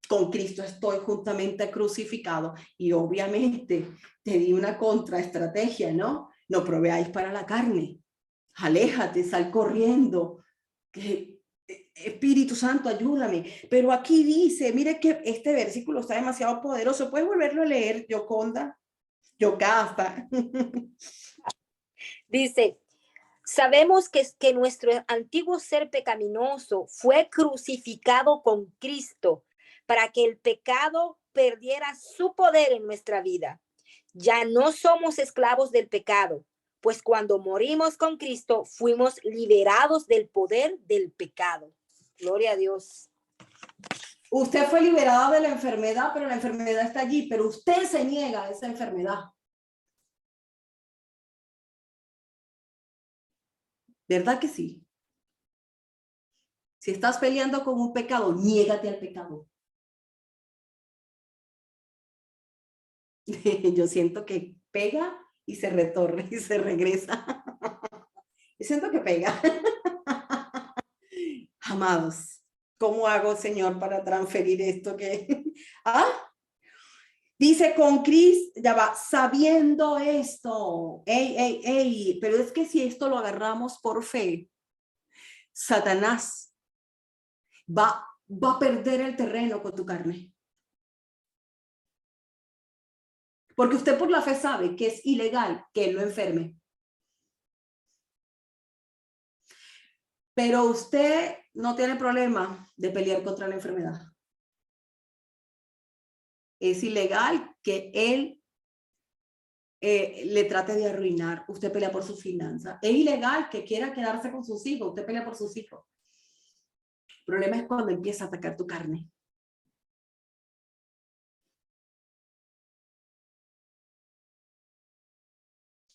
Con Cristo estoy juntamente crucificado. Y obviamente te di una contraestrategia, ¿no? No proveáis para la carne. Aléjate, sal corriendo. Espíritu Santo, ayúdame. Pero aquí dice, mire que este versículo está demasiado poderoso. ¿Puedes volverlo a leer, Yoconda? Yocasta. Dice, sabemos que nuestro antiguo ser pecaminoso fue crucificado con Cristo para que el pecado perdiera su poder en nuestra vida. Ya no somos esclavos del pecado, pues cuando morimos con Cristo fuimos liberados del poder del pecado. Gloria a Dios. Usted fue liberado de la enfermedad, pero la enfermedad está allí, pero usted se niega a esa enfermedad. ¿Verdad que sí? Si estás peleando con un pecado, niégate al pecado. Yo siento que pega y se retorna y se regresa. Yo siento que pega. Amados, ¿cómo hago, Señor, para transferir esto que... ¿Ah? Dice con Cristo, ya va, sabiendo esto. Ey, pero es que si esto lo agarramos por fe, Satanás va a perder el terreno con tu carne. Porque usted por la fe sabe que es ilegal que él lo enferme. Pero usted no tiene problema de pelear contra la enfermedad. Es ilegal que él le trate de arruinar. Usted pelea por sus finanzas. Es ilegal que quiera quedarse con sus hijos. Usted pelea por sus hijos. El problema es cuando empieza a atacar tu carne.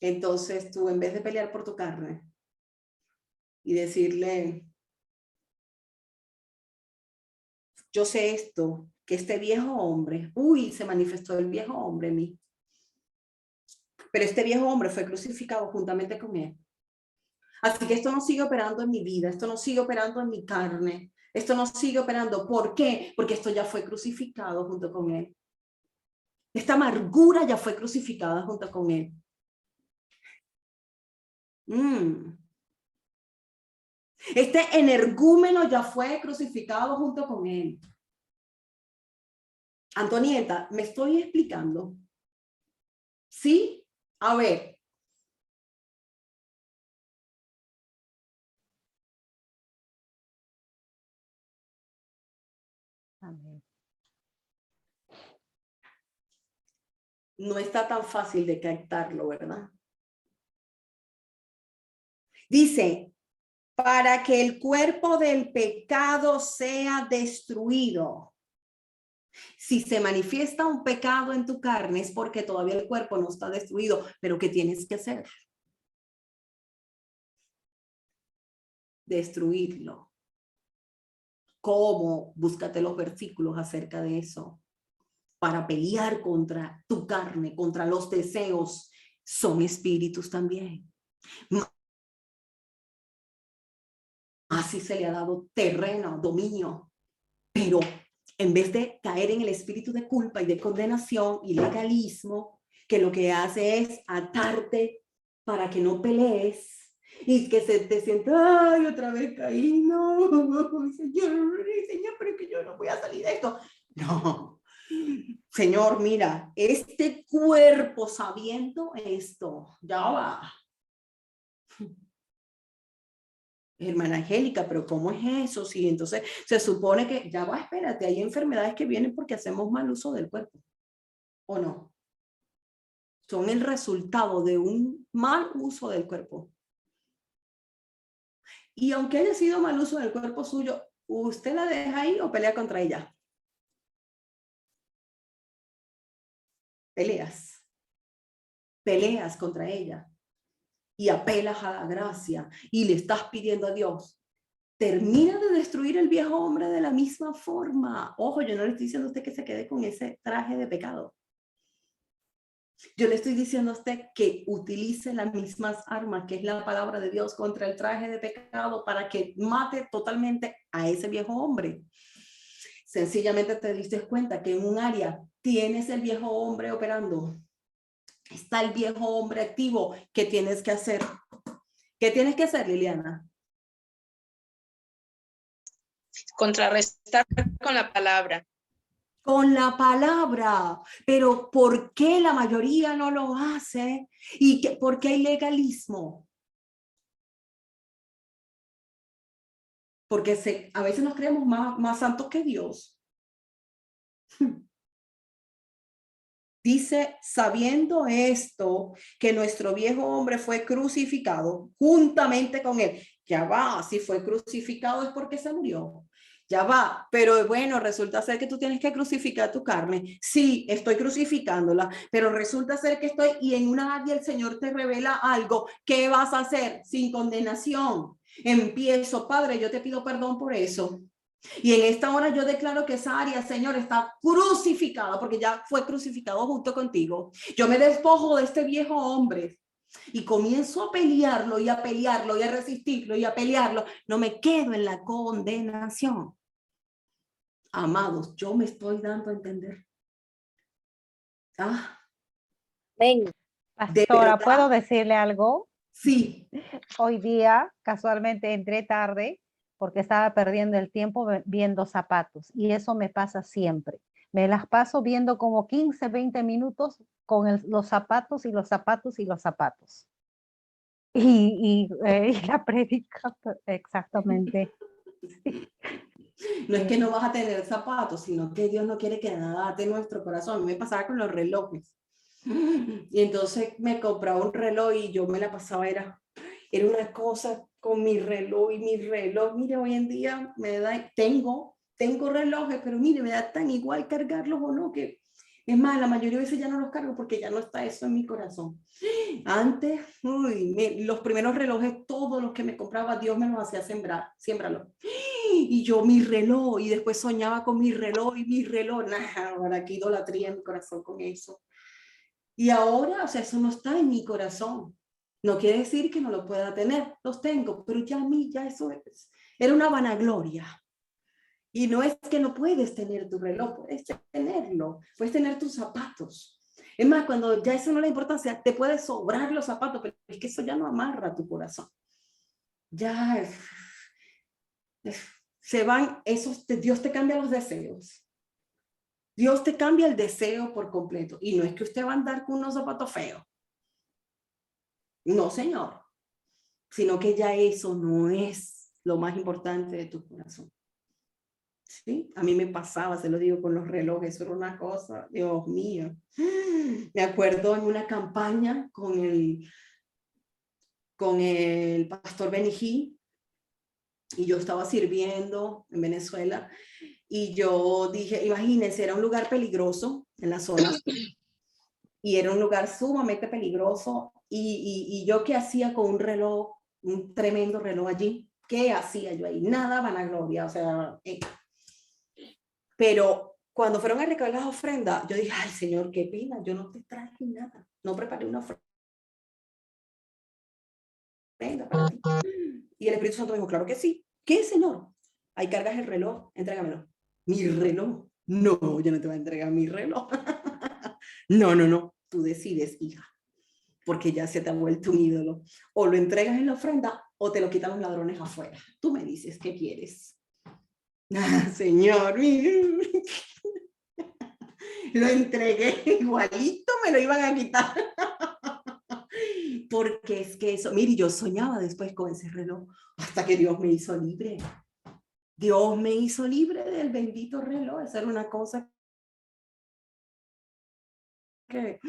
Entonces tú, en vez de pelear por tu carne y decirle, yo sé esto, que este viejo hombre, se manifestó el viejo hombre en mí. Pero este viejo hombre fue crucificado juntamente con él. Así que esto no sigue operando en mi vida, esto no sigue operando en mi carne, esto no sigue operando. ¿Por qué? Porque esto ya fue crucificado junto con él. Esta amargura ya fue crucificada junto con él. Este energúmeno ya fue crucificado junto con él. Antonieta, ¿me estoy explicando? ¿Sí? A ver. Amén. No está tan fácil de captarlo, ¿verdad? Dice, para que el cuerpo del pecado sea destruido. Si se manifiesta un pecado en tu carne es porque todavía el cuerpo no está destruido, pero ¿qué tienes que hacer? Destruirlo. ¿Cómo? Búscate los versículos acerca de eso. Para pelear contra tu carne, contra los deseos, son espíritus también. Así se le ha dado terreno, dominio, pero en vez de caer en el espíritu de culpa y de condenación y legalismo, que lo que hace es atarte para que no pelees y que se te sienta, ay, otra vez caí, no, señor, pero es que yo no voy a salir de esto. No, Señor, mira, este cuerpo sabiendo esto, ya va. Hermana Angélica, pero ¿cómo es eso? Sí, entonces se supone que, ya va, espérate, hay enfermedades que vienen porque hacemos mal uso del cuerpo, ¿o no? Son el resultado de un mal uso del cuerpo. Y aunque haya sido mal uso del cuerpo suyo, ¿usted la deja ahí o pelea contra ella? Peleas contra ella y apelas a la gracia y le estás pidiendo a Dios, termina de destruir el viejo hombre de la misma forma. Ojo, yo no le estoy diciendo a usted que se quede con ese traje de pecado. Yo le estoy diciendo a usted que utilice las mismas armas, que es la palabra de Dios, contra el traje de pecado para que mate totalmente a ese viejo hombre. Sencillamente te diste cuenta que en un área tienes el viejo hombre operando. Está el viejo hombre activo. ¿Qué tienes que hacer? ¿Qué tienes que hacer, Liliana? Contrarrestar con la palabra. Con la palabra. Pero ¿por qué la mayoría no lo hace? ¿Y por qué hay legalismo? Porque a veces nos creemos más santos que Dios. Dice, sabiendo esto, que nuestro viejo hombre fue crucificado juntamente con él. Ya va, si fue crucificado es porque se murió. Ya va, pero bueno, resulta ser que tú tienes que crucificar tu carne. Sí, estoy crucificándola, pero resulta ser que estoy y en una área el Señor te revela algo. ¿Qué vas a hacer? Sin condenación. Empiezo, Padre, yo te pido perdón por eso. Y en esta hora yo declaro que esa área, Señor, está crucificada porque ya fue crucificado junto contigo. Yo me despojo de este viejo hombre y comienzo a pelearlo y a pelearlo y a resistirlo y a pelearlo. No me quedo en la condenación. Amados, yo me estoy dando a entender. Ven. Pastora, ¿puedo decirle algo? Sí. Hoy día, casualmente, entré tarde porque estaba perdiendo el tiempo viendo zapatos. Y eso me pasa siempre. Me las paso viendo como 15, 20 minutos con los zapatos y los zapatos y los zapatos. Y la predica exactamente. Sí. No es que no vas a tener zapatos, sino que Dios no quiere que nada ate nuestro corazón. A mí me pasaba con los relojes. Y entonces me compraba un reloj y yo me la pasaba, era una cosa con mi reloj y mi reloj. Mire, hoy en día me da, tengo relojes, pero mire, me da tan igual cargarlos o no, que es más, la mayoría de veces ya no los cargo porque ya no está eso en mi corazón. Antes, los primeros relojes, todos los que me compraba, Dios me los hacía sembrar, siémbralo. Y yo mi reloj, y después soñaba con mi reloj y mi reloj. Nah, ahora qué idolatría en mi corazón con eso. Y ahora, o sea, eso no está en mi corazón. No quiere decir que no lo pueda tener, los tengo, pero ya a mí, ya eso era una vanagloria. Y no es que no puedes tener tu reloj, puedes tenerlo, puedes tener tus zapatos. Es más, cuando ya eso no le da importancia, te puede sobrar los zapatos, pero es que eso ya no amarra tu corazón. Ya se van esos, Dios te cambia los deseos. Dios te cambia el deseo por completo. Y no es que usted va a andar con unos zapatos feos. No, Señor. Sino que ya eso no es lo más importante de tu corazón. ¿Sí? A mí me pasaba, se lo digo, con los relojes. Eso era una cosa, Dios mío. Me acuerdo en una campaña con el pastor Benijí. Y yo estaba sirviendo en Venezuela. Y yo dije, imagínense, era un lugar peligroso en la zona. Y era un lugar sumamente peligroso. Y yo, ¿qué hacía con un reloj, un tremendo reloj allí? ¿Qué hacía yo ahí? Nada, vanagloria, o sea. Pero cuando fueron a recoger las ofrendas, yo dije, ay, Señor, qué pena, yo no te traje nada. No preparé una ofrenda para ti. Y el Espíritu Santo me dijo, claro que sí. ¿Qué, Señor? Ahí cargas el reloj, entrégamelo. ¿Mi reloj? No, yo no te voy a entregar mi reloj. No, tú decides, hija, porque ya se te ha vuelto un ídolo. O lo entregas en la ofrenda o te lo quitan los ladrones afuera. Tú me dices, ¿qué quieres? Señor, lo entregué igualito, me lo iban a quitar. Porque es que eso, mire, yo soñaba después con ese reloj hasta que Dios me hizo libre. Dios me hizo libre del bendito reloj. Esa era una cosa que,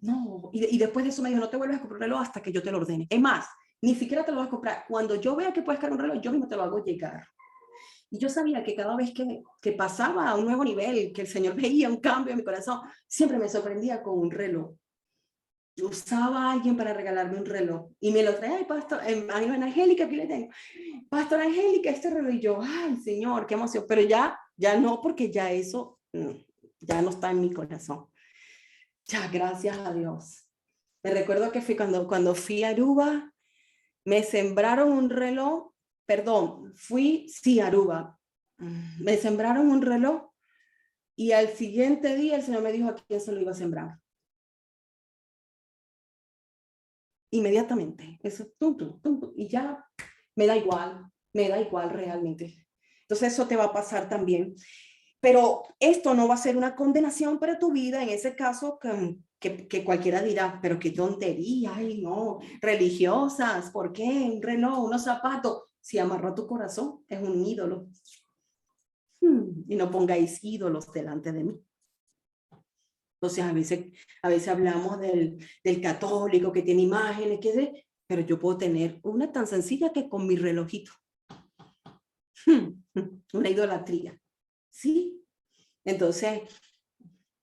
no, y después de eso me dijo, no te vuelvas a comprar un reloj hasta que yo te lo ordene. Es más, ni siquiera te lo vas a comprar. Cuando yo vea que puedes cargar un reloj, yo mismo te lo hago llegar. Y yo sabía que cada vez que pasaba a un nuevo nivel, que el Señor veía un cambio en mi corazón, siempre me sorprendía con un reloj. usaba a alguien para regalarme un reloj y me lo trae, ay, pastor, ay, Angélica, aquí le tengo. Pastor Angélica, este reloj. Y yo, ay, Señor, qué emoción. Pero ya no, porque ya eso ya no está en mi corazón. Ya, gracias a Dios. Me recuerdo que fui cuando fui a Aruba, me sembraron un reloj, perdón, sí, Aruba. Me sembraron un reloj y al siguiente día el Señor me dijo a quién se lo iba a sembrar. Inmediatamente, eso, y ya me da igual realmente. Entonces eso te va a pasar también. Pero esto no va a ser una condenación para tu vida, en ese caso que cualquiera dirá, pero qué tontería, ay no, religiosas, ¿por qué? Un reloj, unos zapatos, si amarró tu corazón, es un ídolo. Y no pongáis ídolos delante de mí. Entonces a veces hablamos del católico que tiene imágenes, pero yo puedo tener una tan sencilla que con mi relojito. Una idolatría. ¿Sí? Entonces,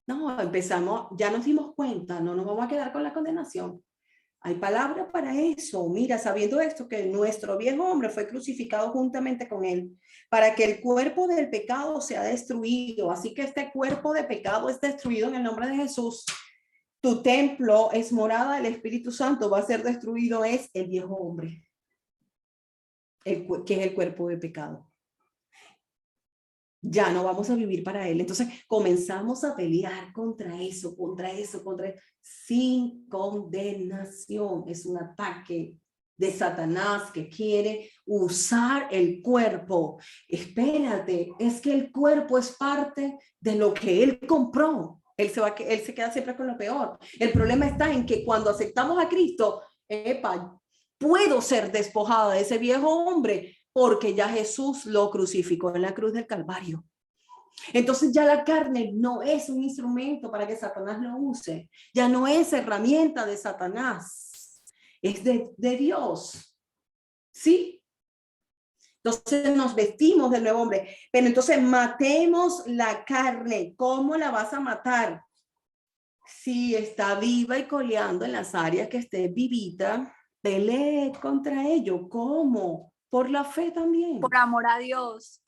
no, empezamos, ya nos dimos cuenta, no nos vamos a quedar con la condenación. Hay palabra para eso. Mira, sabiendo esto, que nuestro viejo hombre fue crucificado juntamente con él, para que el cuerpo del pecado sea destruido. Así que este cuerpo de pecado es destruido en el nombre de Jesús. Tu templo es morada del Espíritu Santo, va a ser destruido, es el viejo hombre, que es el cuerpo de pecado. Ya no vamos a vivir para él. Entonces comenzamos a pelear contra eso, sin condenación. Es un ataque de Satanás que quiere usar el cuerpo. Espérate, es que el cuerpo es parte de lo que él compró. Él se queda siempre con lo peor. El problema está en que cuando aceptamos a Cristo, puedo ser despojada de ese viejo hombre, porque ya Jesús lo crucificó en la cruz del Calvario. Entonces ya la carne no es un instrumento para que Satanás lo use. Ya no es herramienta de Satanás. Es de Dios. ¿Sí? Entonces nos vestimos del nuevo hombre. Pero entonces matemos la carne. ¿Cómo la vas a matar? Si está viva y coleando en las áreas que esté vivita, pelee contra ello. ¿Cómo? Por la fe también. Por amor a Dios.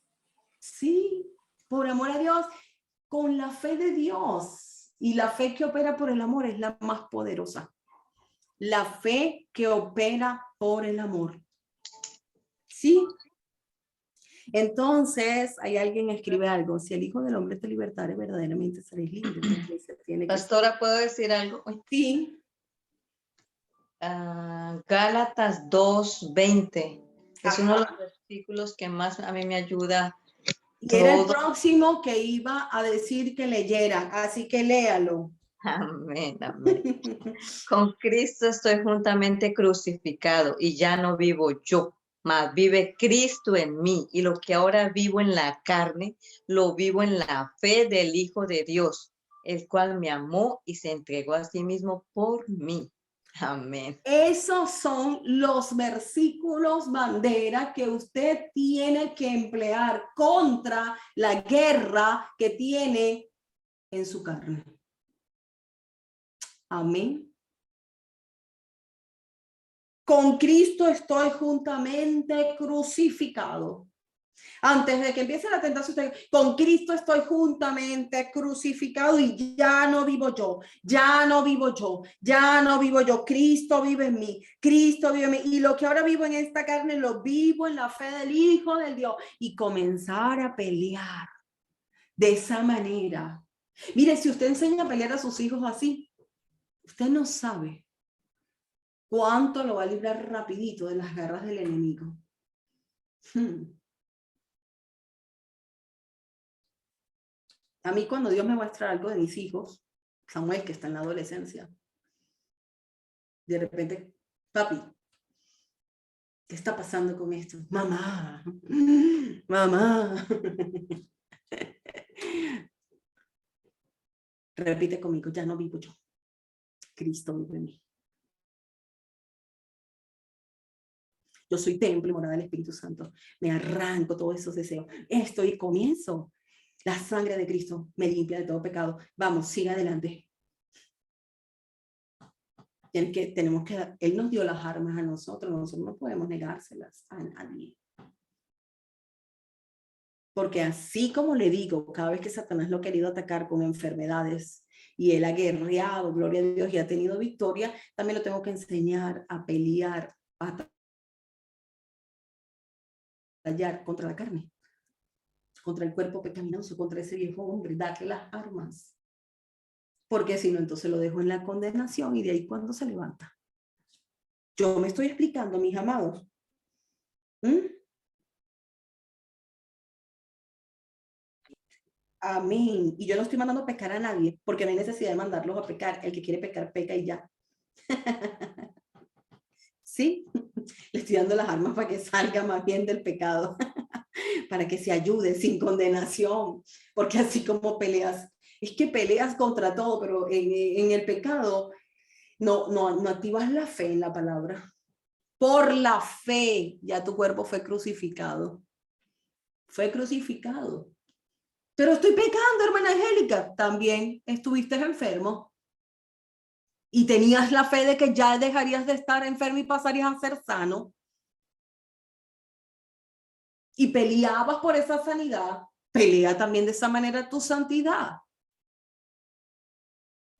Sí, por amor a Dios, con la fe de Dios. Y la fe que opera por el amor es la más poderosa. La fe que opera por el amor. Sí. Entonces, hay alguien que escribe algo. Si el Hijo del Hombre te libertare, verdaderamente seréis libres. Pastora, ¿puedo decir algo? Sí. Gálatas 2:20. Es uno de los versículos que más a mí me ayuda. Y era el próximo que iba a decir que leyera, así que léalo. Amén, amén. Con Cristo estoy juntamente crucificado y ya no vivo yo, mas vive Cristo en mí. Y lo que ahora vivo en la carne, lo vivo en la fe del Hijo de Dios, el cual me amó y se entregó a sí mismo por mí. Amén. Esos son los versículos bandera que usted tiene que emplear contra la guerra que tiene en su carne. Amén. Con Cristo estoy juntamente crucificado. Antes de que empiece la tentación, con Cristo estoy juntamente crucificado y ya no vivo yo, ya no vivo yo, ya no vivo yo. Cristo vive en mí, Cristo vive en mí. Y lo que ahora vivo en esta carne, lo vivo en la fe del Hijo del Dios. Y comenzar a pelear de esa manera. Mire, si usted enseña a pelear a sus hijos así, usted no sabe cuánto lo va a librar rapidito de las garras del enemigo. A mí cuando Dios me muestra algo de mis hijos, Samuel, que está en la adolescencia, de repente, papi, ¿qué está pasando con esto? Mamá, mamá. Repite conmigo, ya no vivo yo. Cristo vive en mí. Yo soy templo y morada del Espíritu Santo. Me arranco todos esos deseos. Esto y comienzo. La sangre de Cristo me limpia de todo pecado. Vamos, siga adelante. Él nos dio las armas a nosotros no podemos negárselas a nadie. Porque así como le digo, cada vez que Satanás lo ha querido atacar con enfermedades y él ha guerreado, gloria a Dios, y ha tenido victoria, también lo tengo que enseñar a pelear, a batallar contra la carne, contra el cuerpo pecaminoso, contra ese viejo hombre, darle las armas. Porque si no, entonces lo dejo en la condenación y de ahí cuando se levanta. Yo me estoy explicando, mis amados. Amén. Y yo no estoy mandando a pecar a nadie, porque no hay necesidad de mandarlos a pecar. El que quiere pecar, peca y ya. ¿Sí? Le estoy dando las armas para que salga más bien del pecado, para que se ayude sin condenación, porque así como peleas, es que peleas contra todo, pero en el pecado no activas la fe en la palabra. Por la fe ya tu cuerpo fue crucificado. Fue crucificado. Pero estoy pecando, hermana Angélica. También estuviste enfermo. Y tenías la fe de que ya dejarías de estar enfermo y pasarías a ser sano. Y peleabas por esa sanidad. Pelea también de esa manera tu santidad.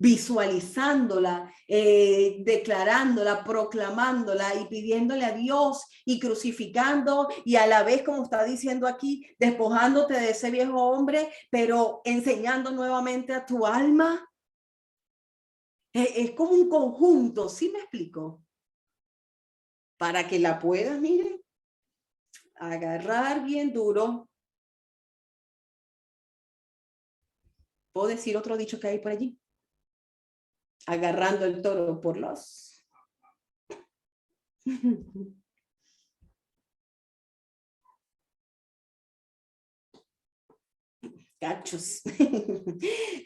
Visualizándola, declarándola, proclamándola y pidiéndole a Dios y crucificando y a la vez, como está diciendo aquí, despojándote de ese viejo hombre, pero enseñando nuevamente a tu alma. Es como un conjunto, ¿sí me explico? Para que la puedas, miren, agarrar bien duro. ¿Puedo decir otro dicho que hay por allí? Agarrando el toro por los cachos.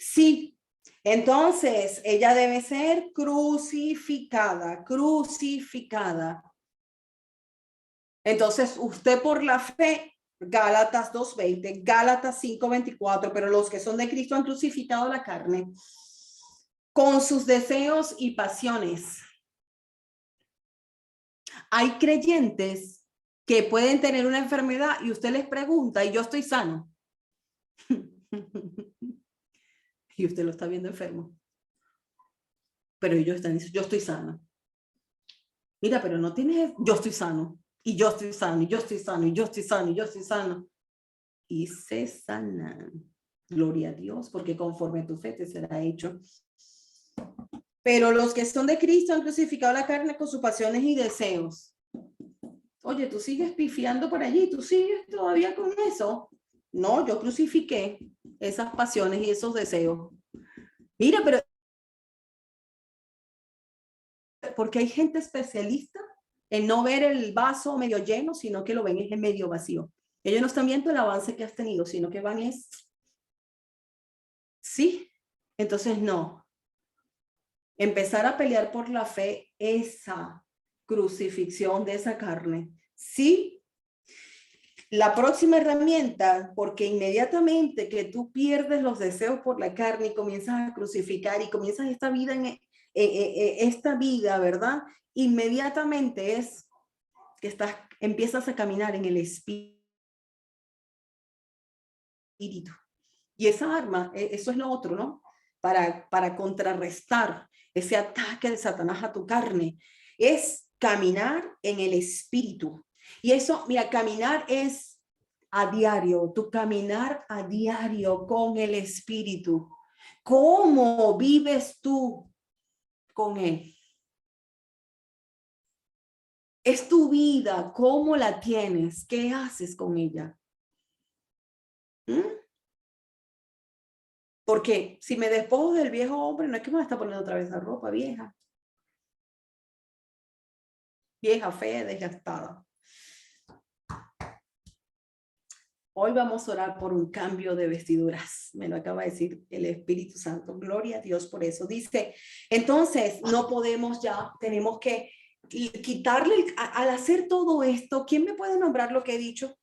Sí, entonces ella debe ser crucificada, crucificada. Entonces usted por la fe, Gálatas 2:20, Gálatas 5:24, pero los que son de Cristo han crucificado la carne con sus deseos y pasiones. Hay creyentes que pueden tener una enfermedad y usted les pregunta y yo estoy sano. Y usted lo está viendo enfermo. Pero ellos están diciendo, yo estoy sano. Mira, pero no tienes, yo estoy sano. Y yo estoy sano, y yo estoy sano, y yo estoy sano, y yo estoy sano. Y se sanan. Gloria a Dios, porque conforme a tu fe te será hecho. Pero los que son de Cristo han crucificado la carne con sus pasiones y deseos. Oye, tú sigues pifiando por allí, tú sigues todavía con eso. No, yo crucifiqué esas pasiones y esos deseos. Mira, pero porque hay gente especialista en no ver el vaso medio lleno, sino que lo ven en medio vacío. Ellos no están viendo el avance que has tenido, sino que van es... Sí, entonces no. Empezar a pelear por la fe, esa crucifixión de esa carne. Sí, la próxima herramienta, porque inmediatamente que tú pierdes los deseos por la carne y comienzas a crucificar y comienzas esta vida esta vida, ¿verdad? Inmediatamente es que empiezas a caminar en el espíritu. Y esa arma, eso es lo otro, ¿no? Para contrarrestar ese ataque de Satanás a tu carne, es caminar en el espíritu. Y eso, mira, caminar es a diario, tu caminar a diario con el espíritu. ¿Cómo vives tú con él? Es tu vida, ¿cómo la tienes? ¿Qué haces con ella? Porque si me despojo del viejo hombre, no es que me está poniendo otra vez la ropa vieja. Vieja, fea, desgastada. Hoy vamos a orar por un cambio de vestiduras. Me lo acaba de decir el Espíritu Santo. Gloria a Dios por eso. Dice, entonces no podemos ya, tenemos que quitarle, al hacer todo esto, ¿quién me puede nombrar lo que he dicho?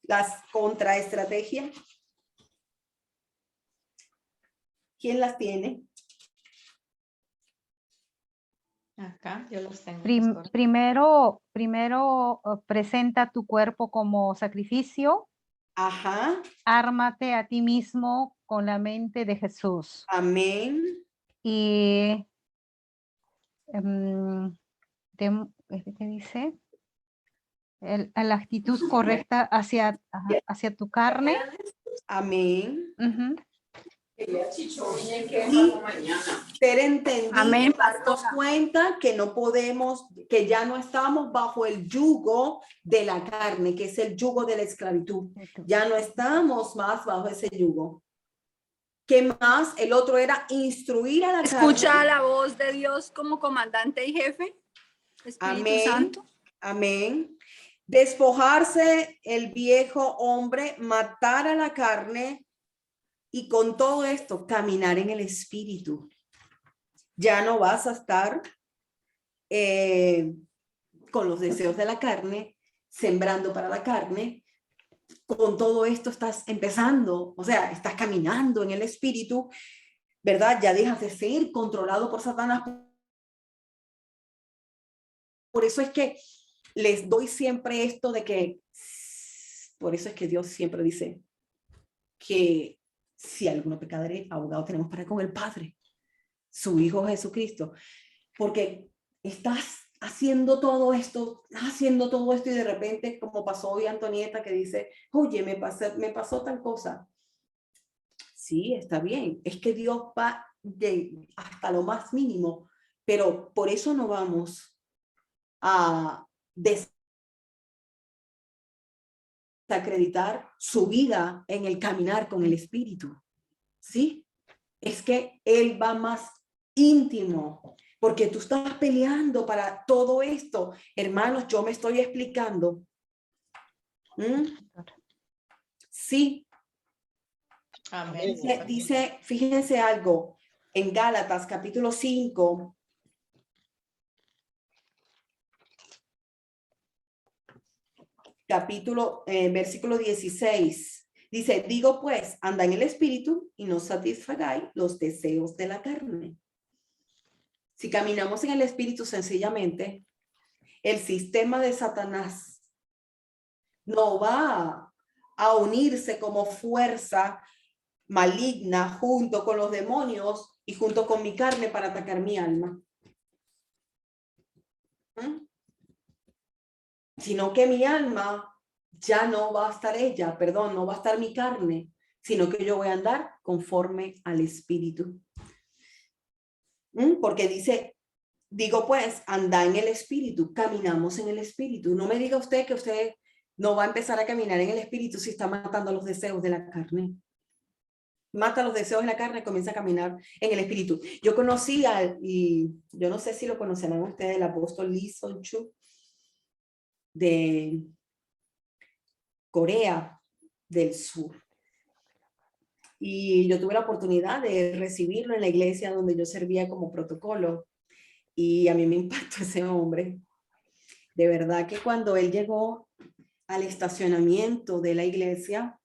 Las contraestrategias. ¿Quién las tiene? Acá yo los tengo. Primero presenta tu cuerpo como sacrificio. Ajá. Ármate a ti mismo con la mente de Jesús. Amén. Y ¿qué dice? La actitud correcta hacia tu carne. Amén. Ujú. Y ser entendido, Amén, darnos cuenta que no podemos, que ya no estamos bajo el yugo de la carne, que es el yugo de la esclavitud. Ya no estamos más bajo ese yugo. ¿Qué más? El otro era instruir a la Escucha carne. la voz de Dios como comandante y jefe. Espíritu Amén. Santo. Amén. Despojarse el viejo hombre, matar a la carne y con todo esto caminar en el espíritu. Ya no vas a estar con los deseos de la carne, sembrando para la carne. Con todo esto estás empezando, o sea, estás caminando en el espíritu, ¿verdad? Ya dejas de ser controlado por Satanás. Por eso es que les doy siempre esto de que, por eso es que Dios siempre dice que si alguno pecadere, abogado tenemos para con el Padre, su Hijo Jesucristo, porque estás haciendo todo esto y de repente, como pasó hoy Antonieta, que dice, oye, me pasó tal cosa. Sí, está bien, es que Dios va hasta lo más mínimo, pero por eso no vamos a desacreditar su vida en el caminar con el Espíritu. ¿Sí? Es que Él va más íntimo, porque tú estás peleando para todo esto. Hermanos, yo me estoy explicando. Sí. Amén. Dice, fíjense algo, en Gálatas capítulo 5, versículo 16, dice, digo pues, anda en el espíritu y no satisfagáis los deseos de la carne. Si caminamos en el espíritu sencillamente, el sistema de Satanás no va a unirse como fuerza maligna junto con los demonios y junto con mi carne para atacar mi alma. Sino que mi alma ya no va a estar no va a estar mi carne, sino que yo voy a andar conforme al espíritu. Porque dice, digo pues, anda en el espíritu, caminamos en el espíritu. No me diga usted que usted no va a empezar a caminar en el espíritu si está matando los deseos de la carne. Mata los deseos de la carne, comienza a caminar en el espíritu. Yo conocí y yo no sé si lo conocerán ustedes, el apóstol Lee Son-Chu de Corea del Sur. Y yo tuve la oportunidad de recibirlo en la iglesia donde yo servía como protocolo. Y a mí me impactó ese hombre. De verdad que cuando él llegó al estacionamiento de la iglesia,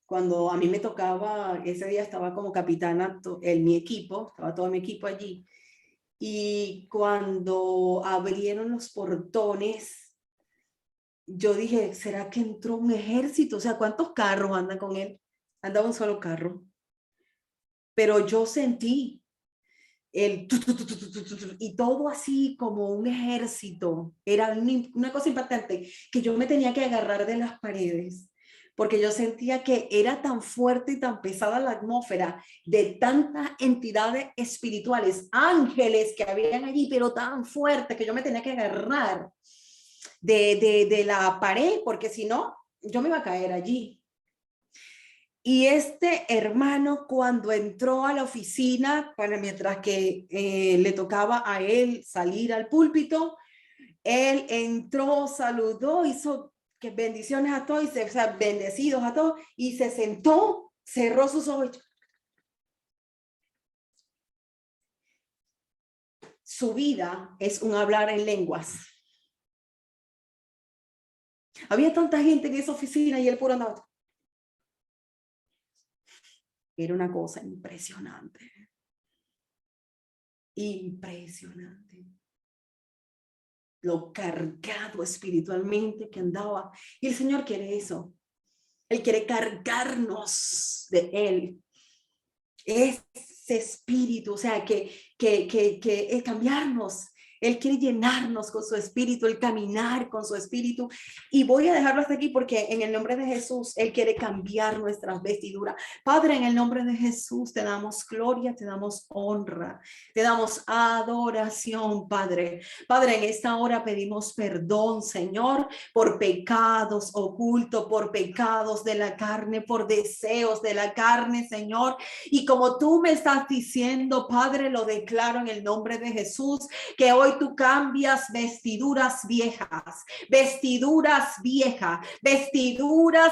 cuando a mí me tocaba, ese día estaba como capitana en mi equipo, estaba todo mi equipo allí. Y cuando abrieron los portones, yo dije, ¿será que entró un ejército? O sea, ¿cuántos carros andan con él? Andaba un solo carro. Pero yo sentí y todo así como un ejército. Era una cosa impactante que yo me tenía que agarrar de las paredes porque yo sentía que era tan fuerte y tan pesada la atmósfera de tantas entidades espirituales, ángeles que habían allí, pero tan fuerte que yo me tenía que agarrar de la pared porque si no, yo me iba a caer allí. Y este hermano cuando entró a la oficina, mientras que le tocaba a él salir al púlpito, él entró, saludó, hizo que bendiciones a todos, o sea, bendecidos a todos, y se sentó, cerró sus ojos. Su vida es un hablar en lenguas. Había tanta gente en esa oficina y él puro andaba. Era una cosa impresionante. Impresionante. lo cargado espiritualmente que andaba. Y el Señor quiere eso. Él quiere cargarnos de Él. Ese espíritu, o sea, que cambiarnos. Él quiere llenarnos con su espíritu, el caminar con su espíritu. Y voy a dejarlo hasta aquí porque en el nombre de Jesús, Él quiere cambiar nuestras vestiduras. Padre, en el nombre de Jesús, te damos gloria, te damos honra, te damos adoración, Padre. Padre, en esta hora pedimos perdón, Señor, por pecados ocultos, por pecados de la carne, por deseos de la carne, Señor. Y como tú me estás diciendo, Padre, lo declaro en el nombre de Jesús, que hoy tú cambias vestiduras viejas, vestiduras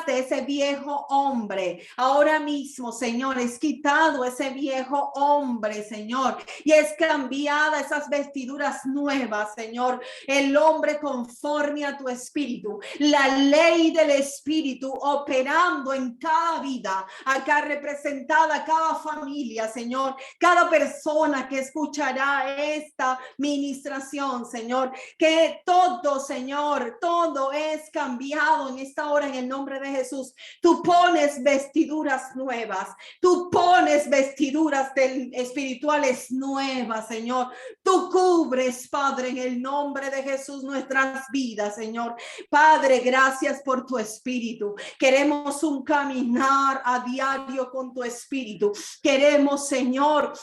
de ese viejo hombre. Ahora mismo, Señor, es quitado ese viejo hombre, Señor, y es cambiada esas vestiduras nuevas, Señor. El hombre conforme a tu espíritu, la ley del espíritu operando en cada vida, acá representada, cada familia, Señor, cada persona que escuchará esta ministración, Señor, que todo, Señor, todo es cambiado en esta hora en el nombre de Jesús. Tú pones vestiduras nuevas, tú pones vestiduras espirituales nuevas, Señor. Tú cubres, Padre, en el nombre de Jesús nuestras vidas, Señor. Padre, gracias por tu espíritu. Queremos un caminar a diario con tu espíritu. Queremos, Señor,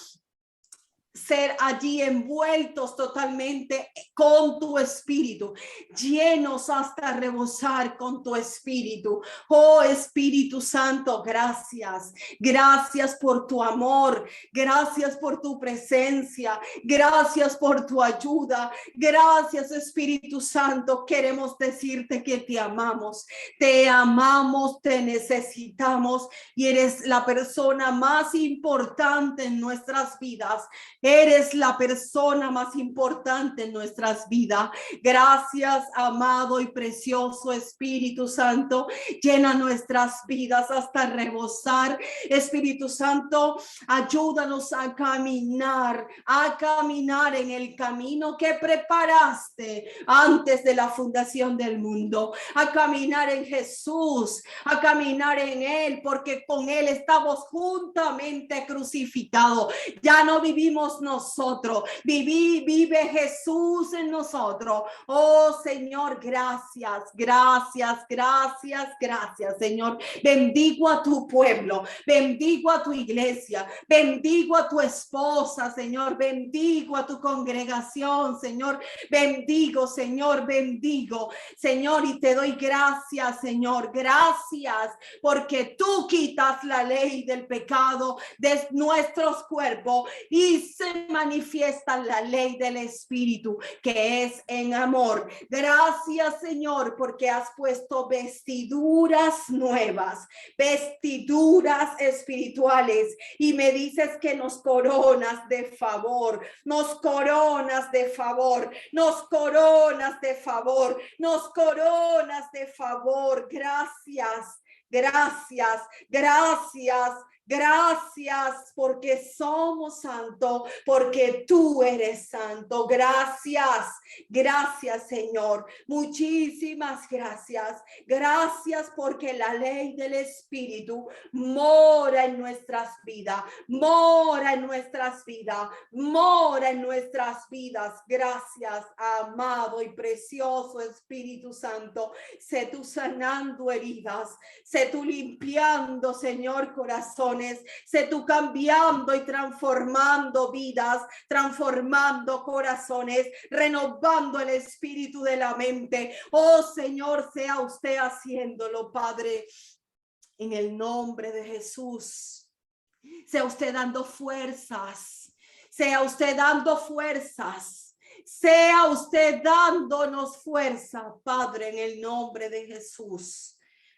ser allí envueltos totalmente con tu espíritu, llenos hasta rebosar con tu espíritu. Oh Espíritu Santo, gracias. Gracias por tu amor, gracias por tu presencia, gracias por tu ayuda. Gracias, Espíritu Santo. Queremos decirte que te amamos, te necesitamos y eres la persona más importante en nuestras vidas. Eres la persona más importante en nuestras vidas. Gracias, amado y precioso Espíritu Santo. Llena nuestras vidas hasta rebosar. Espíritu Santo, ayúdanos a caminar en el camino que preparaste antes de la fundación del mundo. A caminar en Jesús, a caminar en Él, porque con Él estamos juntamente crucificados. Ya no vivimos nosotros, vive Jesús en nosotros. Oh Señor, gracias, Señor. Bendigo a tu pueblo, bendigo a tu iglesia, bendigo a tu esposa, Señor, bendigo a tu congregación, Señor, bendigo, Señor, y te doy gracias, Señor, gracias, porque tú quitas la ley del pecado de nuestros cuerpos y se manifiesta la ley del Espíritu, que es en amor. Gracias, Señor, porque has puesto vestiduras nuevas, vestiduras espirituales, y me dices que nos coronas de favor, nos coronas de favor, nos coronas de favor, nos coronas de favor. Gracias, gracias, porque somos santos, porque tú eres santo. Gracias, Señor. Muchísimas gracias. Gracias porque la ley del Espíritu mora en nuestras vidas, mora en nuestras vidas. Gracias, amado y precioso Espíritu Santo. Sé tú sanando heridas, sé tú limpiando, Señor, corazones. Sé tú cambiando y transformando vidas, transformando corazones, renovando el espíritu de la mente. Oh Señor, sea usted haciéndolo, Padre, en el nombre de Jesús. Sea usted dando fuerzas, sea usted dándonos fuerza, Padre, en el nombre de Jesús.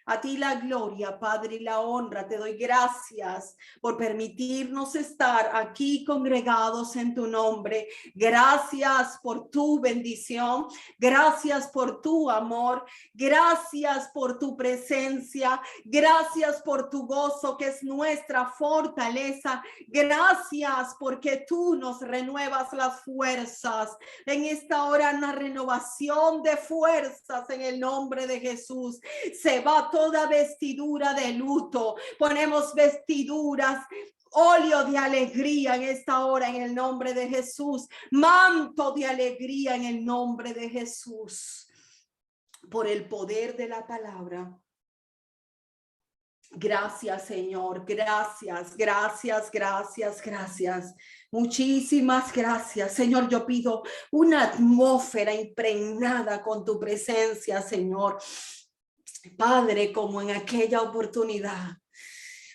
A ti la gloria, Padre, y la honra. Te doy gracias por permitirnos estar aquí congregados en tu nombre. Gracias por tu bendición. Gracias por tu amor. Gracias por tu presencia. Gracias por tu gozo, que es nuestra fortaleza. Gracias porque tú nos renuevas las fuerzas. En esta hora, una renovación de fuerzas en el nombre de Jesús. Se va toda vestidura de luto. Ponemos vestiduras, óleo de alegría en esta hora en el nombre de Jesús. Manto de alegría en el nombre de Jesús. Por el poder de la palabra. Gracias, Señor. Gracias, gracias, gracias, gracias. Muchísimas gracias, Señor. Yo pido una atmósfera impregnada con tu presencia, Señor. Padre, como en aquella oportunidad.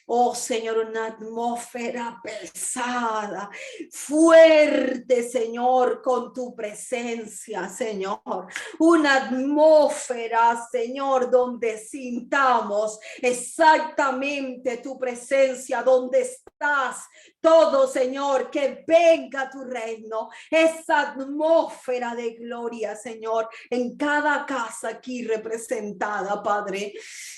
Oh, Señor, una atmósfera pesada, fuerte, Señor, con tu presencia, Señor. Una atmósfera, Señor, donde sintamos exactamente tu presencia, donde estás. Todo, Señor, que venga tu reino. Esa atmósfera de gloria, Señor, en cada casa aquí representada, Padre.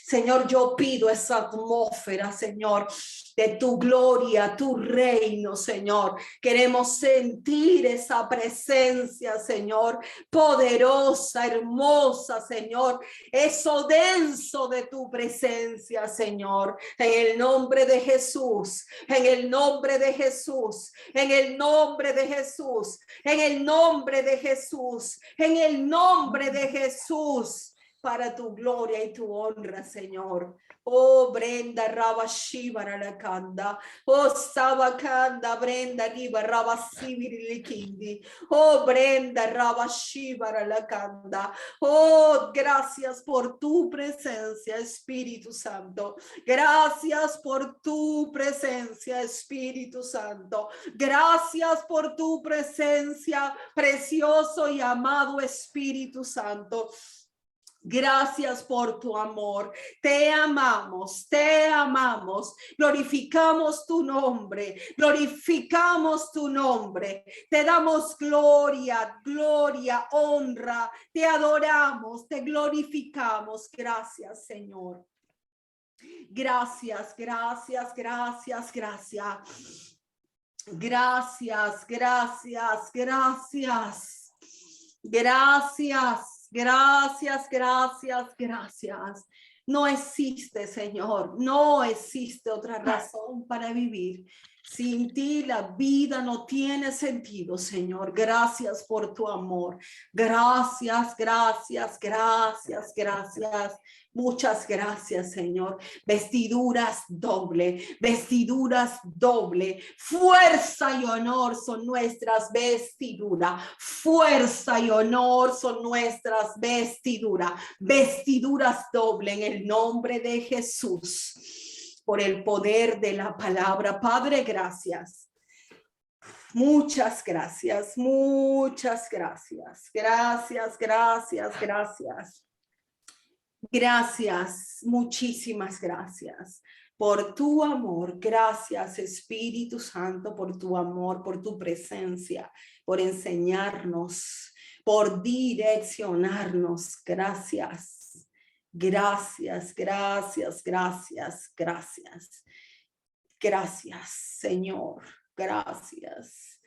Señor, yo pido esa atmósfera, Señor, de tu gloria, tu reino, Señor. Queremos sentir esa presencia, Señor, poderosa, hermosa, Señor. Eso denso de tu presencia, Señor. En el nombre de Jesús, en el nombre de Jesús, en el nombre de Jesús, en el nombre de Jesús, en el nombre de Jesús. Para tu gloria y tu honra, Señor. Oh, Brenda, Raba, Shivara, la Kanda. Oh, Sabakanda, Brenda, Riba, Raba, Sibiri, Likindi. Oh, Brenda, Raba, Shivara, la Kanda. Oh, gracias por tu presencia, Espíritu Santo. Gracias por tu presencia, Espíritu Santo. Gracias por tu presencia, precioso y amado Espíritu Santo. Gracias por tu amor. Te amamos, glorificamos tu nombre, glorificamos tu nombre. Te damos gloria, gloria, honra. Te adoramos, te glorificamos. Gracias, Señor. Gracias, gracias, gracias, gracias. Gracias, gracias, gracias. Gracias. Gracias, gracias, gracias. No existe, Señor, no existe otra razón para vivir. Sin ti la vida no tiene sentido, Señor. Gracias por tu amor. Gracias, gracias, gracias, gracias. Muchas gracias, Señor. Vestiduras doble, vestiduras doble. Fuerza y honor son nuestras vestiduras. Fuerza y honor son nuestras vestiduras. Vestiduras doble en el nombre de Jesús. Por el poder de la palabra. Padre, gracias. Muchas gracias, muchas gracias. Gracias, gracias, gracias. Gracias, muchísimas gracias por tu amor. Gracias, Espíritu Santo, por tu amor, por tu presencia, por enseñarnos, por direccionarnos. Gracias, gracias, gracias, gracias, gracias. Gracias, Señor. Gracias.